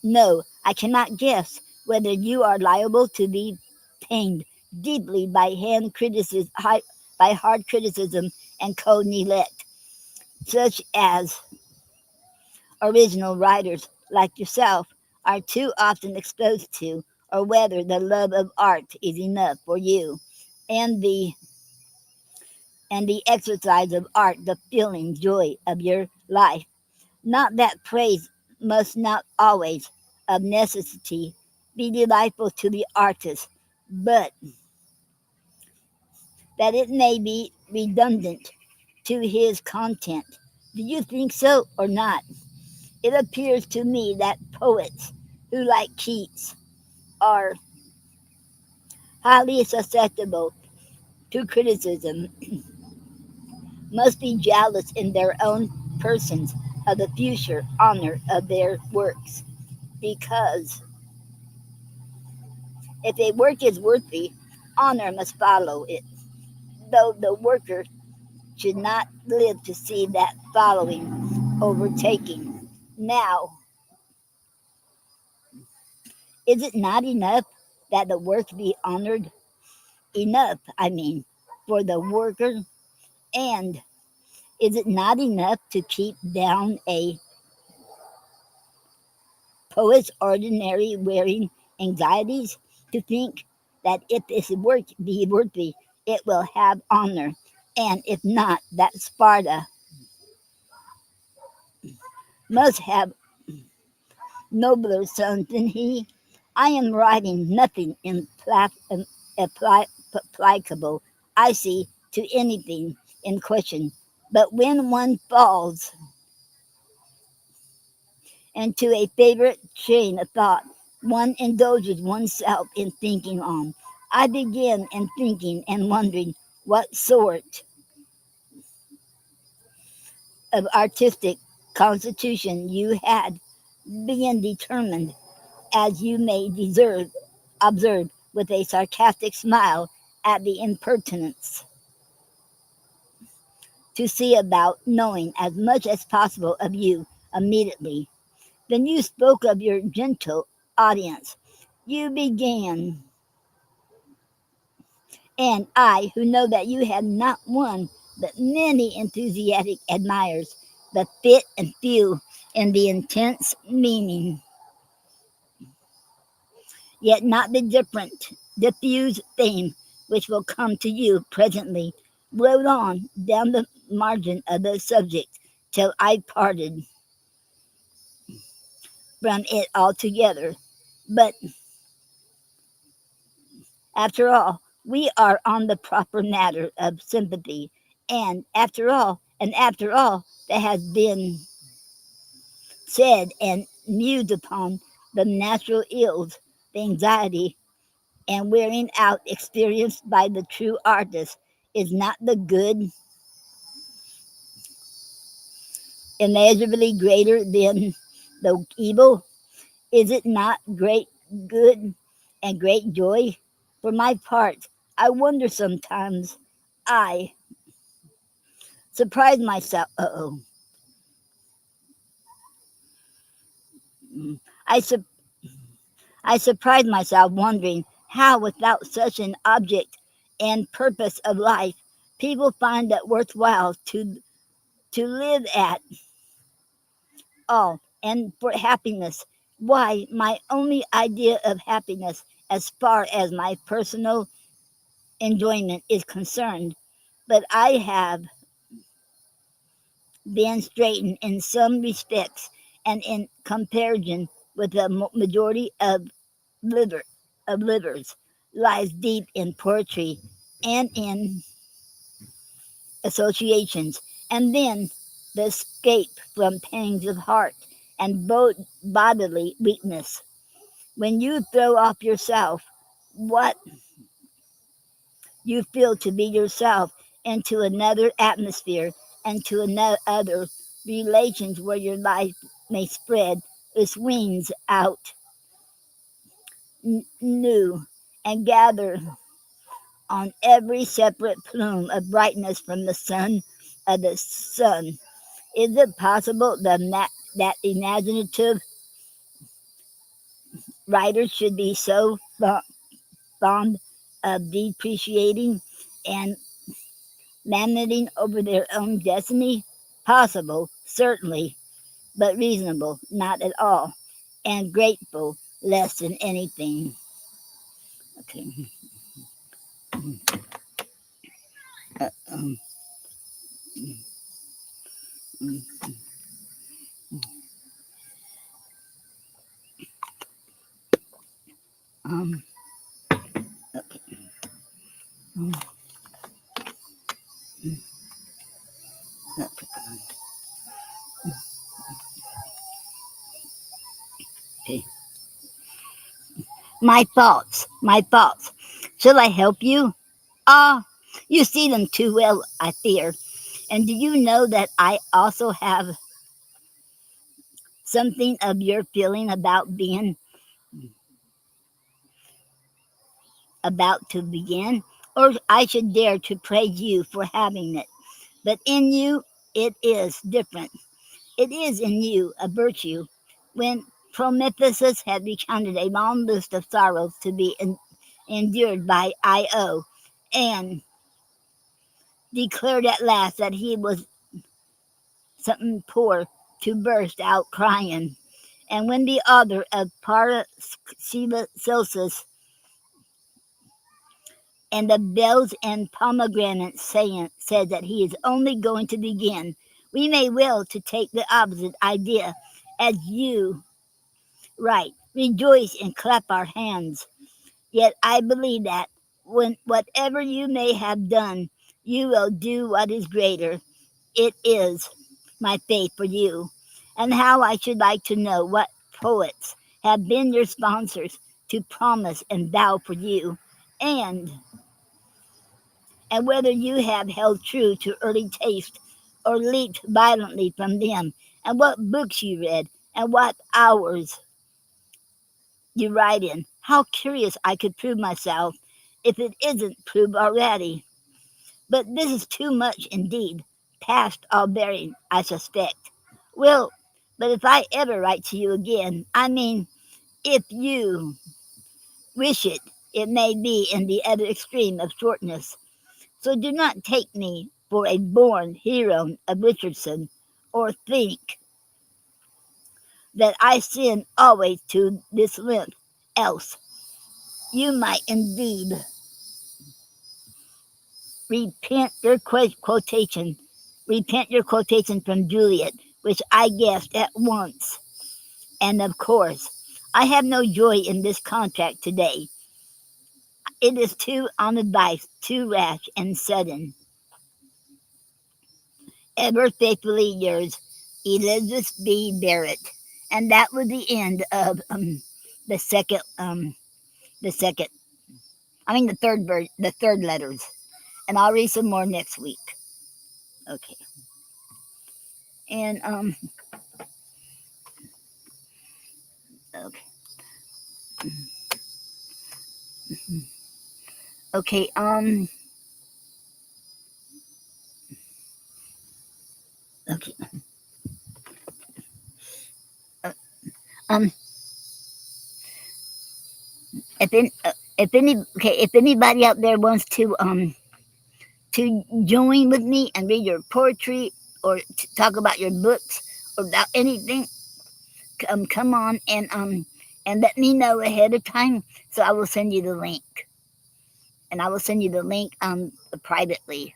know, I cannot guess whether you are liable to be pained deeply by hard criticism and cold neglect, such as original writers like yourself are too often exposed to, or whether the love of art is enough for you, and the exercise of art the feeling joy of your life. Not that praise must not always, of necessity, be delightful to the artist, but that it may be redundant to his content. Do you think so or not? It appears to me that poets who, like Keats, are highly susceptible to criticism must be jealous in their own persons of the future honor of their works, because if a work is worthy, honor must follow it, though the worker should not live to see that following overtaking. Now, is it not enough that the work be honored? Enough, I mean, for the worker? And is it not enough to keep down a poet's ordinary wearing anxieties, to think that if his work be worthy, it will have honor, and if not, that Sparta must have nobler sons than he? I am writing nothing applicable, I see, to anything in question, but when one falls into a favorite chain of thought, one indulges oneself in thinking on. I begin in thinking and wondering what sort of artistic constitution you had, being determined, as you may observe with a sarcastic smile at the impertinence, to see about knowing as much as possible of you immediately. Then you spoke of your gentle audience. You began, and I, who know that you have not one but many enthusiastic admirers, the fit and few in the intense meaning, yet not the different, diffuse fame which will come to you presently, wrote on down the margin of the subject till I parted from it altogether. But after all, we are on the proper matter of sympathy, and after all that has been said and mused upon, the natural ills, the anxiety and wearing out experienced by the true artist, is not the good immeasurably greater than the evil? Is it not great good and great joy? For my part, I wonder sometimes. I surprise myself. I, su- I surprise myself wondering how, without such an object and purpose of life, people find that worthwhile to live at all and for happiness. Why, my only idea of happiness, as far as my personal enjoyment is concerned, but I have been straightened in some respects and in comparison with the majority liver, of livers, lies deep in poetry and in associations, and then the escape from pangs of heart and bodily weakness. When you throw off yourself, what you feel to be yourself, into another atmosphere and to another relations where your life may spread its wings out new and gather on every separate plume of brightness from the sun of the sun. Is it possible that imaginative writers should be so fond of depreciating and lamenting over their own destiny? Possible, certainly, but reasonable, not at all, and grateful less than anything. Okay. Uh, um, um, um, okay. My thoughts. Shall I help you? Ah, you see them too well, I fear. And do you know that I also have something of your feeling about being about to begin? Or I should dare to praise you for having it. But in you, it is different. It is in you a virtue. When Prometheus had recounted a long list of sorrows to be endured by Io, and declared at last that he was something poor to burst out crying. And when the author of Paracelsus and the bells and pomegranates said that he is only going to begin, we may well to take the opposite idea, as you write, rejoice and clap our hands. Yet I believe that when whatever you may have done, you will do what is greater. It is my faith for you, and how I should like to know what poets have been your sponsors to promise and vow for you, and and whether you have held true to early taste or leaped violently from them, and what books you read, and what hours you write in. How curious I could prove myself if it isn't proved already. But this is too much indeed, past all bearing, I suspect. Well, but if I ever write to you again, I mean, if you wish it, it may be in the other extreme of shortness. So do not take me for a born hero of Richardson, or think that I sin always to this length. Else, you might indeed repent your quotation, repent your quotation from Juliet, which I guessed at once. And of course, I have no joy in this contract today. It is too unadvised, too rash and sudden. Ever faithfully yours, Elizabeth B. Barrett. And that was the end of the second, the second. I mean the third letters. And I'll read some more next week. Okay. And okay. Okay. Okay. Uh, um. If any, if anybody out there wants to join with me and read your poetry or talk about your books or about anything, come on and let me know ahead of time so I will send you the link. And I will send you the link privately.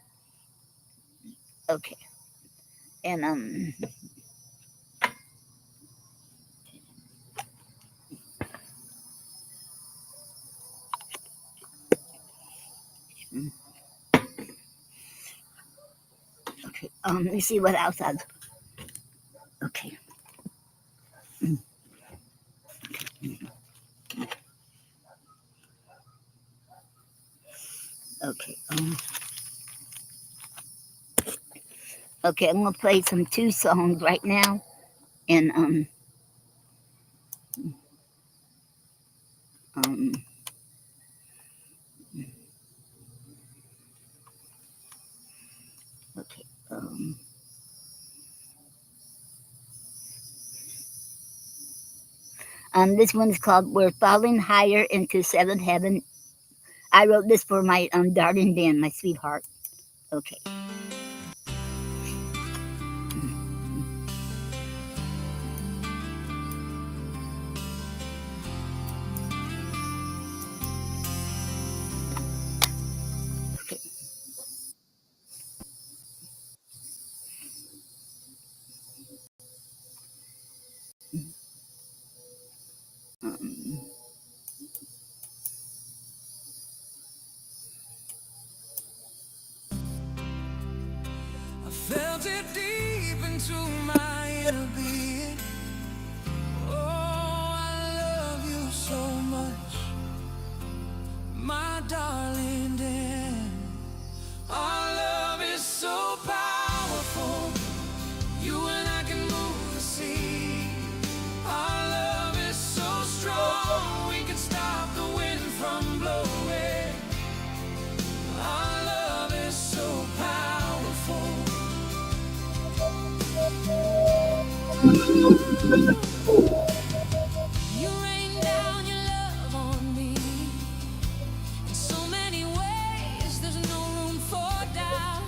Okay. And okay. Let me see what else I've. Okay. Okay. Okay. I'm gonna play some 2 songs right now, and um. Okay. This one's called "We're Falling Higher into Seventh Heaven." I wrote this for my darling Ben, my sweetheart. Okay. Okay. Um, I felt it deep into my inner being. Oh, I love you so much, my darling Dan. Our love is so powerful. You and I can move the sea. Our love is so strong. We can stop the wind from blowing. Our love is so powerful. You rain down your love on me in so many ways. There's no room for doubt.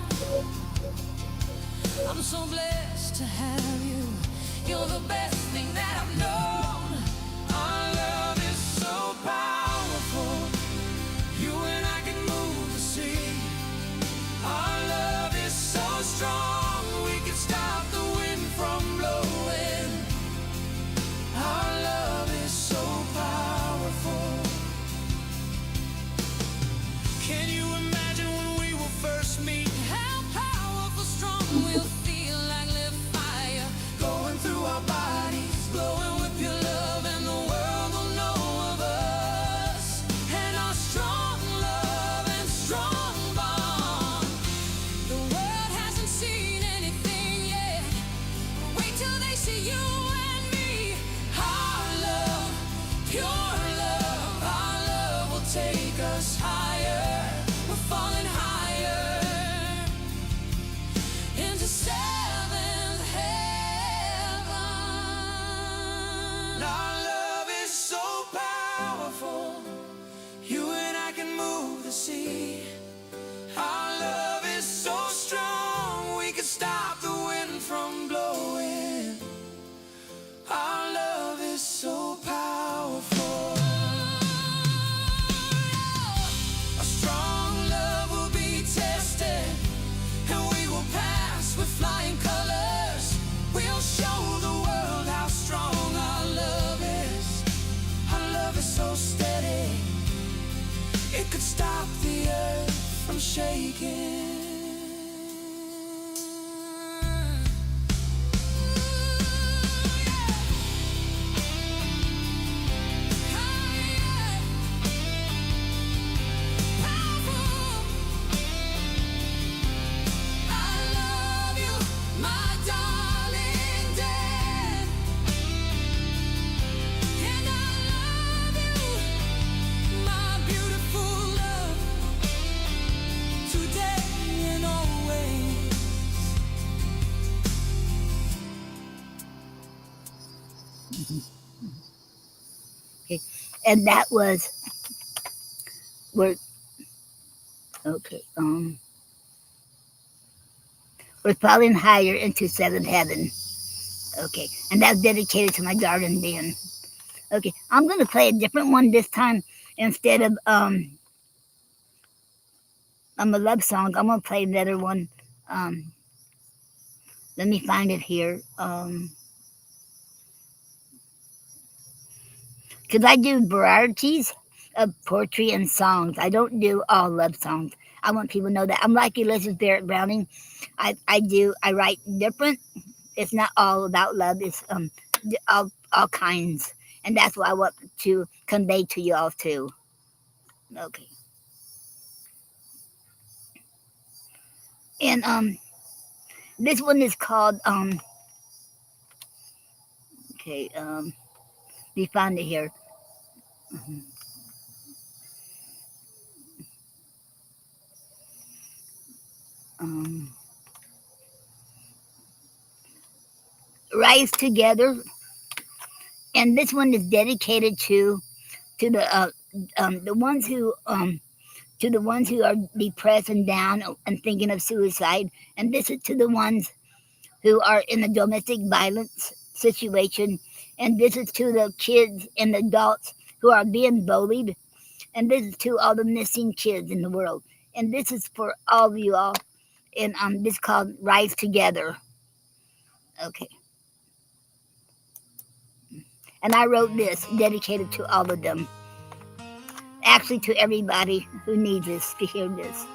I'm so blessed to have you. You're the best thing that I've known. Our love is so powerful. You and I can move the sea. Our love is so strong. We can stop the wind from blowing. Our love is so powerful. Can you imagine when we will first meet? How powerful, strong we'll feel, like live fire going through our bodies, glowing with your love, and the world will know of us and our strong love and strong bond. The world hasn't seen anything yet. Wait till they see you and me. Our love, pure love, our love will take us higher. We're falling higher into seventh heaven. Our love is so powerful. You and I can move the sea. Our love is so strong. We can stop the wind from blowing. Our love is so powerful. A strong love will be tested, and we will pass with flying colors. We'll show the world how strong our love is. Our love is so steady, it could stop the earth from shaking. Okay. And that was we're okay. We're falling higher into seventh heaven. Okay, and that's dedicated to my darling Dan. Okay, I'm gonna play a different one this time instead of a love song. I'm gonna play another one. Um, let me find it here. Because I do varieties of poetry and songs. I don't do all love songs. I want people to know that I'm like Elizabeth Barrett Browning. I write different. It's not all about love. It's all kinds, and that's what I want to convey to you all too. Okay, and this one is called okay we found it here. Um, Rise Together, and this one is dedicated to the ones who to the ones who are depressed and down and thinking of suicide, and this is to the ones who are in a domestic violence situation, and this is to the kids and adults who are being bullied, and this is to all the missing kids in the world, and this is for all of you all, and this is called Rise Together. Okay. And I wrote this dedicated to all of them. Actually, to everybody who needs this to hear this.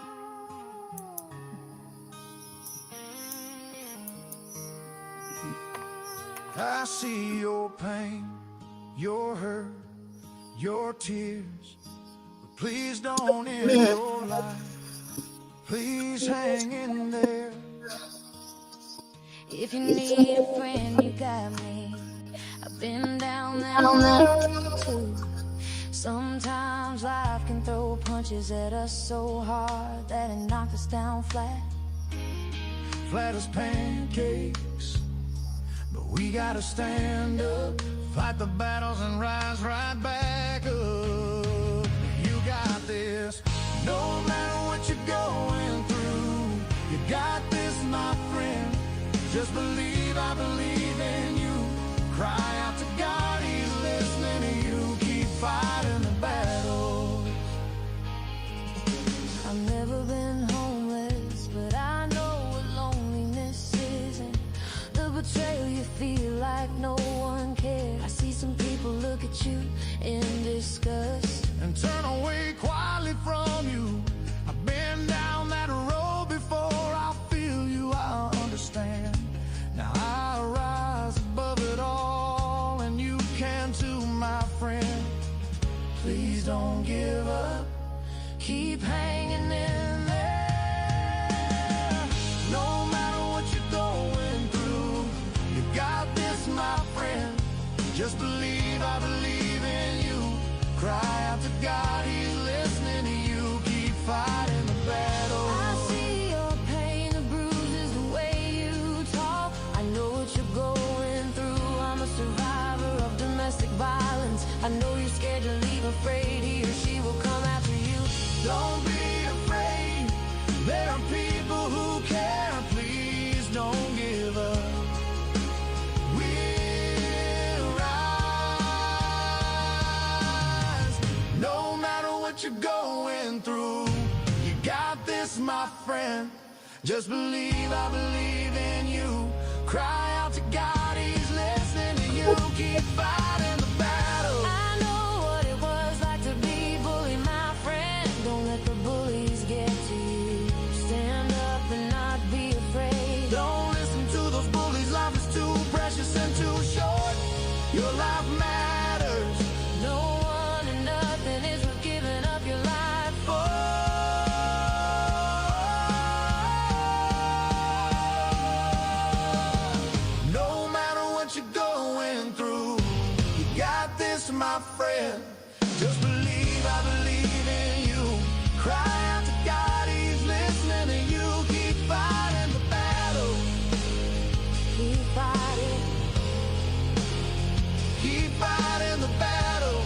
I see your pain, your hurt, your tears. But please don't end your life. Please hang in there. If you need a friend, you got me. I've been down there too. Sometimes life can throw punches at us so hard that it knocks us down flat. Flat as pancakes. But we gotta stand up, fight the battles and rise right back up. You got this, no matter what you're going through. You got this, my friend. Just believe, I believe in you. Cry out to God, He's listening to you. Keep fighting the battle. I've never been homeless, but I know what loneliness is, and the betrayal you feel like no one cares. I see some people look at you in disgust and turn away quietly from you. I've been down that road before. I feel you, I understand. Now I rise above it all, and you can too, my friend. Please don't give up. keep hanging in there. No matter what you're going through, you got this, my friend. Just believe, I believe in you. Cry out to God, He's listening to you. Keep fighting the battle. I see your pain, the bruises, the way you talk. I know what you're going through. I'm a survivor of domestic violence. I know you're scared to leave, afraid he or she will come after you. Don't be afraid. There are people who care. Please don't give up. We'll rise. No matter what you're going through, you got this, my friend. Just believe, I believe in you. Cry out to God, He's listening to you. Keep fighting the battle. I know what it was like to be bullied, my friend. Don't let the bullies get to you. Stand up and not be afraid. Don't listen to those bullies. Life is too precious and too short. Your life matters. No one and nothing is worth giving up your life for. No matter what you're going through, you got this, my friend. Just believe, I believe in you. Cry out to God, He's listening to you. Keep fighting the battle. Keep fighting. Keep fighting the battle.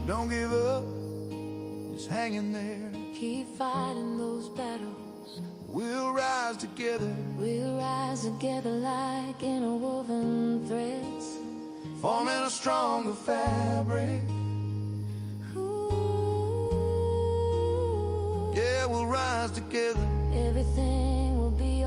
Don't give up. Just hanging there. Keep fighting those battles. We'll rise together, We'll rise together like interwoven threads. forming a stronger fabric. Ooh, Yeah, we'll rise together. everything will be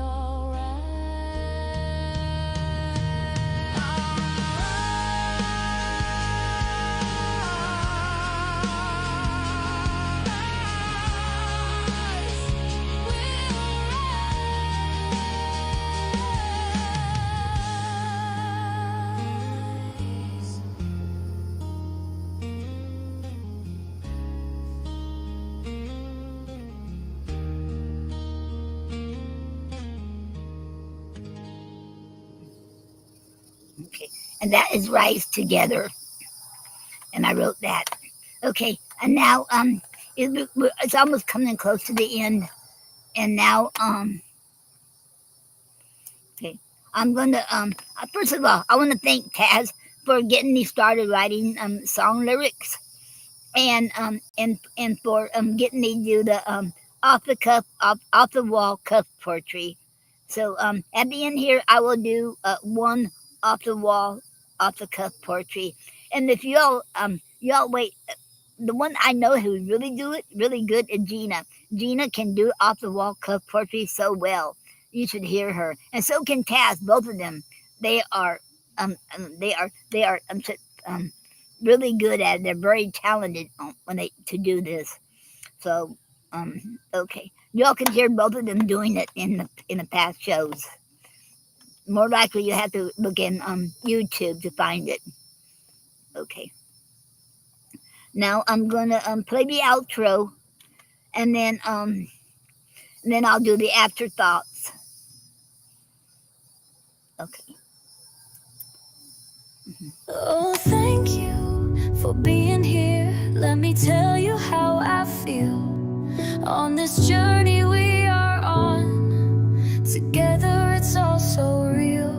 Okay, and that is Rise Together, and I wrote that. Okay, and now it's almost coming close to the end, and now okay, I'm gonna first of all I want to thank Taz for getting me started writing song lyrics, and for getting me to do the off the wall cuff poetry. So at the end here, I will do one off the wall, off the cuff poetry. And if y'all wait, the one I know who really do it really good is Gina. Gina can do off the wall cuff poetry so well. You should hear her, and so can Taz. Both of them, they are really good at it. They're very talented when they to do this. So okay, y'all can hear both of them doing it in the past shows. More likely, you have to look in YouTube to find it. Okay. Now I'm gonna play the outro, and then I'll do the afterthoughts. Okay. Oh, thank you for being here. Let me tell you how I feel on this journey we are on. Together it's all so real.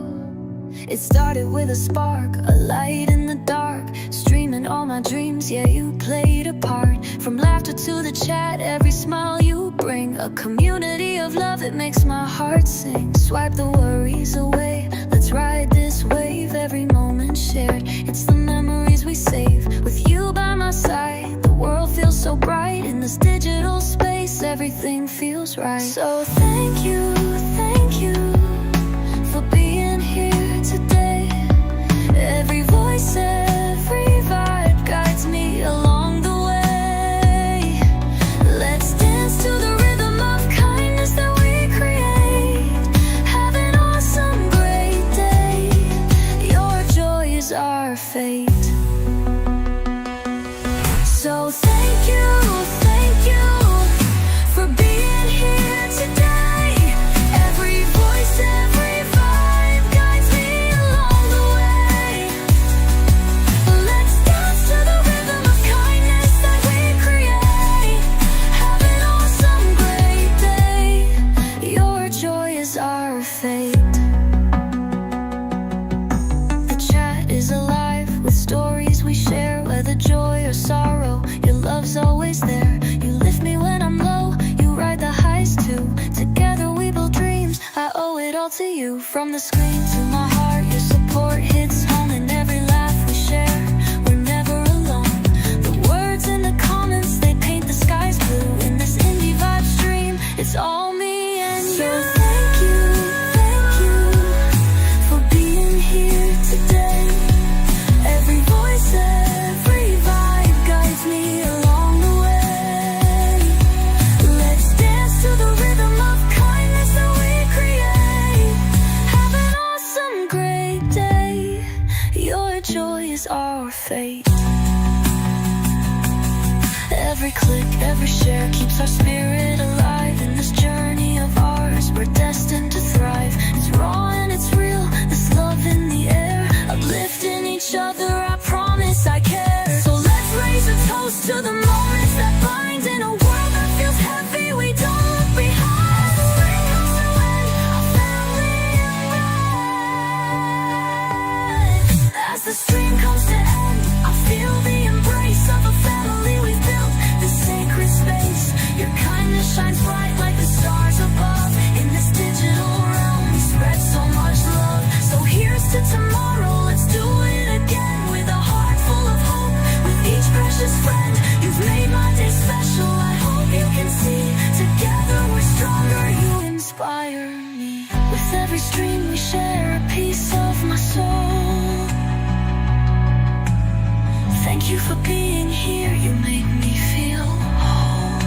It started with a spark, a light in the dark, streaming all my dreams, yeah, you played a part. From laughter to the chat, every smile you bring, a community of love that makes my heart sing. Swipe the worries away, let's ride this wave, every moment shared, it's the memories we save. With you by my side, the world feels so bright. In this digital space, everything feels right. So thank you for being here today. Every voice, every vibe guides me along the way. Let's dance to the rhythm of kindness that we create. Have an awesome, great day. Your joy is our fate. So thank you for being here today. Every voice, every vibe guides me along the way. Let's dance to the rhythm of kindness that we create. Have an awesome, great day. Your joy is our fate. The chat is alive with stories we share, whether joy or sorrow, your love's always there. You lift me when I'm low, you ride the highs too. Together we build dreams, I owe it all to you. From the screen to my heart, your support hits home. In every laugh we share, we're never alone. The words in the comments, they paint the skies blue. In this indie vibe stream, it's all me and you. So thank you for being here today. Every voice, every vibe guides me along the way. Let's dance to the rhythm of kindness that we create. Have an awesome, great day. Your joy is our fate. Every click, every share keeps our spirit alive. In this journey of ours, we're destined to thrive. It's raw and it's real, this love in the air. Uplifting each other, I promise I care. So let's raise a toast to the moments that bind. In a world that feels heavy, we don't look behind. The rain comes to end, our family unite. As the stream comes to end, I feel the embrace of a family we've built. The sacred every stream we share, a piece of my soul. Thank you for being here, you make me feel whole.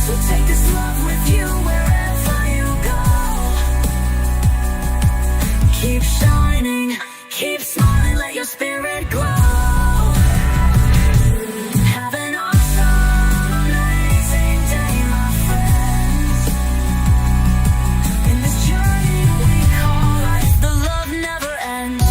So take this love with you wherever you go. Keep shining, keep smiling, let your spirit glow. Have an awesome, amazing day, my friends. In this journey we call life, the love never ends.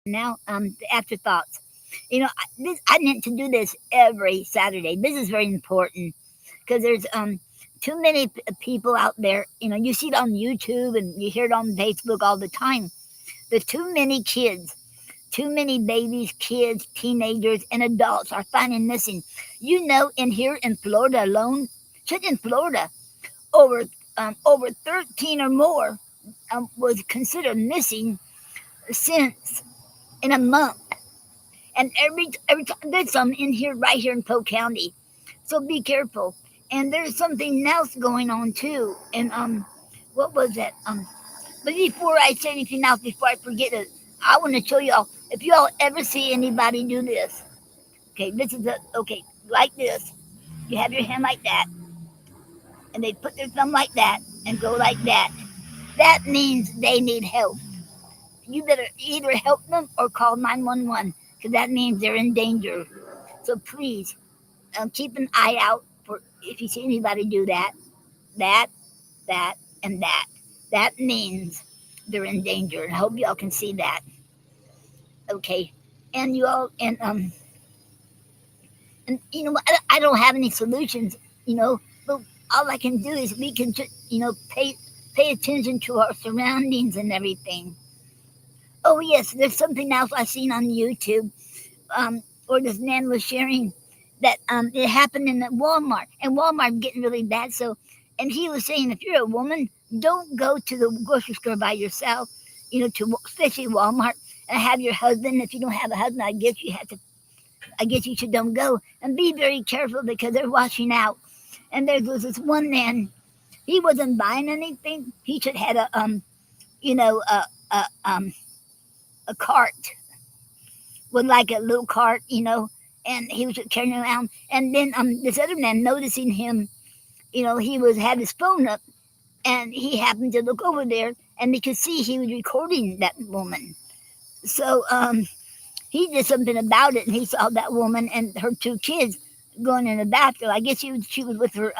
Now, the afterthoughts. I meant to do this every Saturday. This is very important because there's too many people out there. You see it on YouTube and you hear it on Facebook all the time. There's too many kids, too many babies, kids, teenagers, and adults are finding missing. In here in Florida alone, just in Florida, over over 13 or more was considered missing since in a month. And every time there's some in here right here in Polk County, so be careful. And there's something else going on too. And what was that? But before I say anything else, before I forget it, I want to show y'all. If y'all ever see anybody do this, okay, like this. You have your hand like that, and they put their thumb like that and go like that. That means they need help. You better either help them or call 911 because that means they're in danger. So please keep an eye out for if you see anybody do that, that, that, and that. That means they're in danger. And I hope y'all can see that. Okay, and you all and I don't have any solutions. But all I can do is we can just pay attention to our surroundings and everything. Oh yes, there's something else I seen on YouTube. Or this man was sharing that it happened in Walmart, and Walmart getting really bad. So, and he was saying, if you're a woman, don't go to the grocery store by yourself. Especially Walmart, and have your husband. If you don't have a husband, I guess you have to. I guess you should don't go and be very careful because they're washing out. And there was this one man. He wasn't buying anything. He should had you know, a a cart with like a little cart, and he was carrying it around. And then this other man noticing him, he had his phone up, and he happened to look over there, and he could see he was recording that woman. So he did something about it, and he saw that woman and her two kids going in the bathroom. I guess she was with her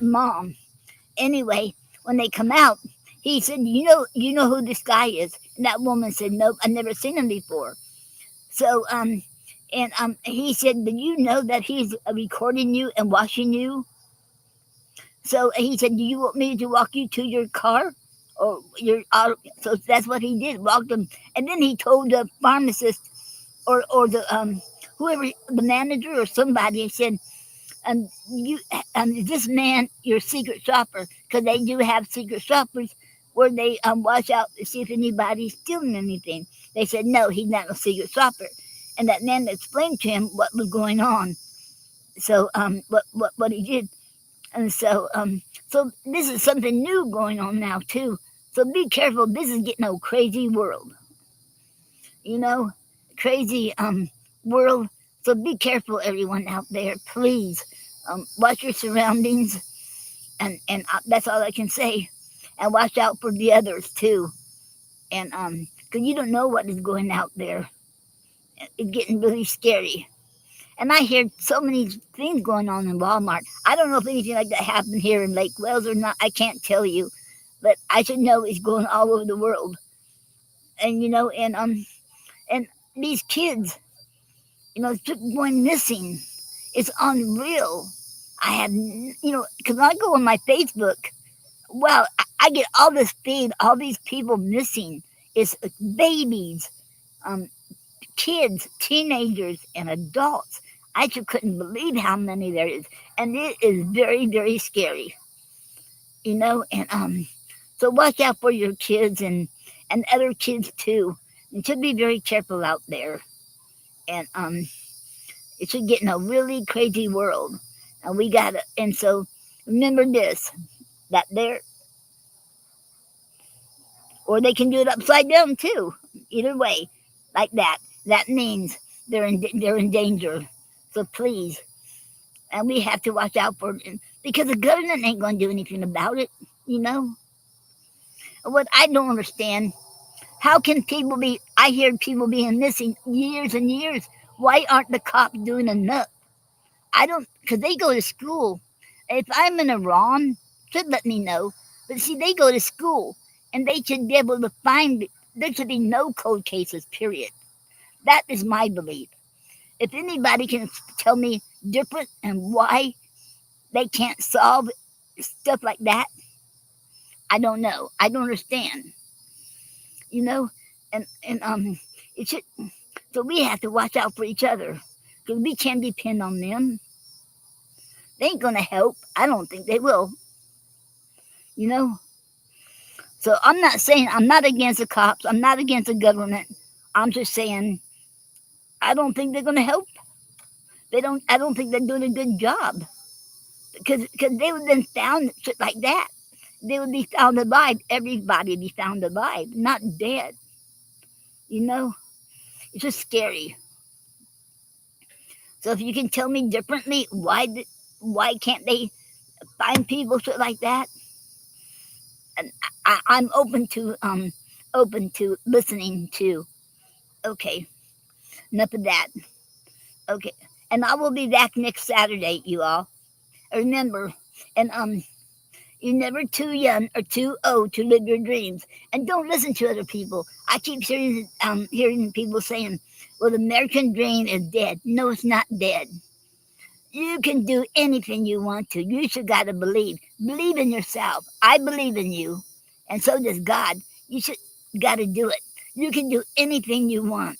mom. Anyway, when they come out, he said, "You know who this guy is?" And that woman said, "Nope, I've never seen him before." So he said, "But you know that he's recording you and watching you?" So he said, "Do you want me to walk you to your car?" Or your So that's what he did, walked him, and then he told the pharmacist or the whoever, the manager or somebody, he said, "You is this man your secret shopper?" Because they do have secret shoppers where they watch out to see if anybody's stealing anything. They said, "No, he's not a secret shopper," and that man explained to him what was going on. So what he did, and so this is something new going on now too. So be careful. This is getting a crazy world, you know, crazy world. So be careful, everyone out there. Please watch your surroundings, and that's all I can say. And watch out for the others too. And because you don't know what is going out there. It's getting really scary. And I hear so many things going on in Walmart. I don't know if anything like that happened here in Lake Wells or not. I can't tell you, but I should know it's going all over the world. And and these kids, just going missing. It's unreal. I have, because I go on my Facebook. Wow, I get all this feed, all these people missing. It's babies, kids, teenagers, and adults. I just couldn't believe how many there is, and it is very, very scary, And so watch out for your kids and other kids too. And should be very careful out there. And it should get in a really crazy world, and we got to. And so remember this: that there, or they can do it upside down too. Either way, like that. That means they're in danger. So please, and we have to watch out for them because the government ain't going to do anything about it. You know what I don't understand? How can people be? I hear people being missing years and years. Why aren't the cops doing enough? I don't, because they go to school. If I'm in Iran, should let me know. But see, they go to school, and they should be able to find. There should be no cold cases. Period. That is my belief. If anybody can tell me different and why they can't solve stuff like that, I don't know. I don't understand. You know, and it should. So we have to watch out for each other because we can't depend on them. They ain't gonna help. I don't think they will. You know. So I'm not saying I'm not against the cops. I'm not against the government. I'm just saying I don't think they're gonna help. They don't. I don't think they're doing a good job because they would have been found shit like that. They would be found alive. Everybody would be found alive, not dead. You know. It's just scary. So if you can tell me differently, why can't they find people shit like that? And I'm open to listening to. Okay, enough of that. Okay, and I will be back next Saturday, you all. Remember, and you're never too young or too old to live your dreams. And don't listen to other people. I keep hearing people saying, "Well, the American dream is dead." No, it's not dead. You can do anything you want to. You should gotta believe. Believe in yourself. I believe in you, and so does God. You should gotta do it. You can do anything you want,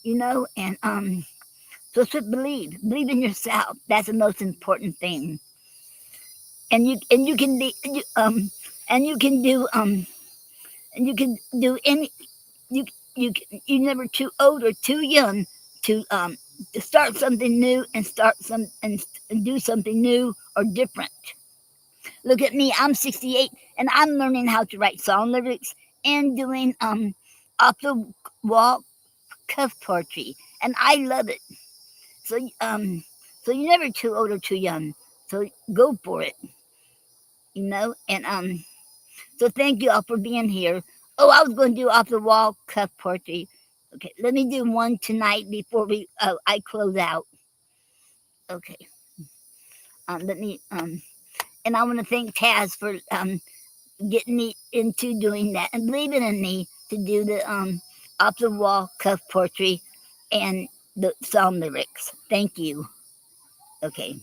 and so just believe. Believe in yourself. That's the most important thing. And you can be and you can do any you're never too old or too young to um to start something new and do something new or different. Look at me, I'm 68 and I'm learning how to write song lyrics and doing off the wall cuff poetry, and I love it. So so you're never too old or too young. So go for it, and so thank you all for being here. Oh, I was going to do off the wall cuff poetry. Okay, let me do one tonight before I close out. Okay, let me and I want to thank Taz for getting me into doing that and believing in me to do the off the wall cuff poetry and the song lyrics. Thank you. Okay,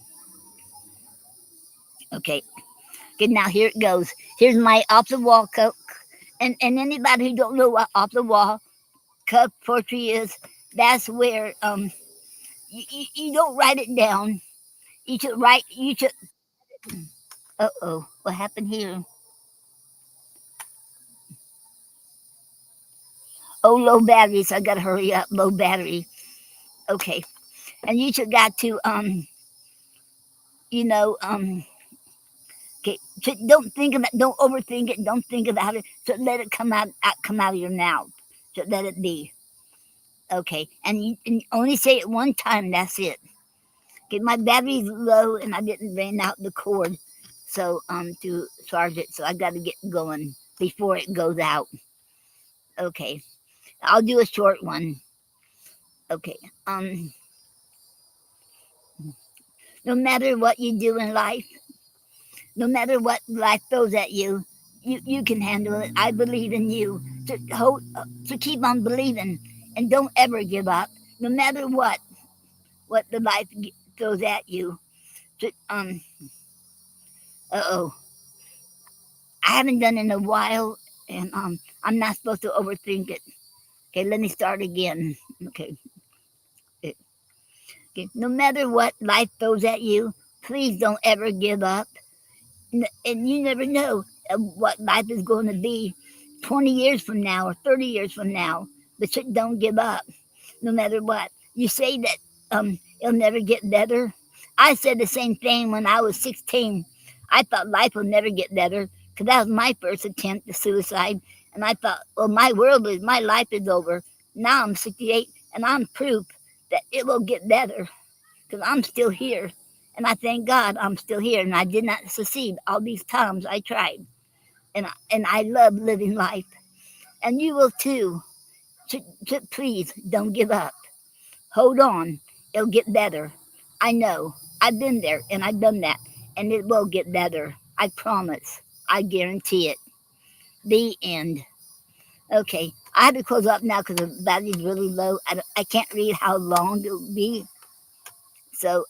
okay, okay. Now here it goes. Here's my off the wall cuff. And anybody who don't know what off the wall cuff poetry is, that's where you don't write it down. You should. Uh-oh, what happened here? Oh, low battery, so I gotta hurry up. Low battery. Okay, and you should got to you know okay. So don't overthink it. Don't think about it. So let it come out of your mouth. So let it be. Okay, and only say it one time. That's it. Okay, my battery's low and I didn't ran out the cord, so to charge it. So I got to get going before it goes out. Okay, I'll do a short one. Okay, no matter what you do in life, no matter what life throws at you, you can handle it. I believe in you. So keep on believing and don't ever give up, no matter what the life throws at you. So, oh, I haven't done it in a while, and I'm not supposed to overthink it. Okay, let me start again. Okay. Okay? No matter what life throws at you, please don't ever give up. And you never know what life is going to be 20 years from now or 30 years from now. But don't give up, no matter what. You say that it'll never get better. I said the same thing when I was 16. I thought life will never get better because that was my first attempt to suicide. And I thought, well, my life is over. Now I'm 68 and I'm proof that it will get better because I'm still here. And I thank God I'm still here and I did not succeed all these times I tried. And I love living life. And you will too. Please don't give up. Hold on. It'll get better. I know. I've been there and I've done that. And it will get better. I promise. I guarantee it. The end. Okay. I have to close up now because the battery's really low. I can't read how long it'll be. So,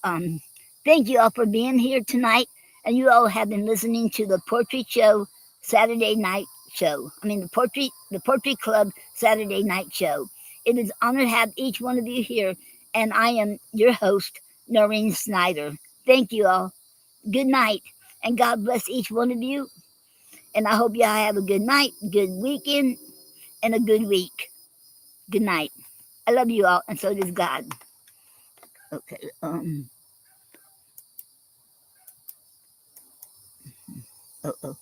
thank you all for being here tonight. And you all have been listening to the Poetry Show Saturday Night Show. I mean, the Poetry Club Saturday Night Show. It is an honor to have each one of you here. And I am your host, Noreen Snyder. Thank you all. Good night. And God bless each one of you. And I hope y'all have a good night, good weekend, and a good week. Good night. I love you all, and so does God. Okay. Uh-oh.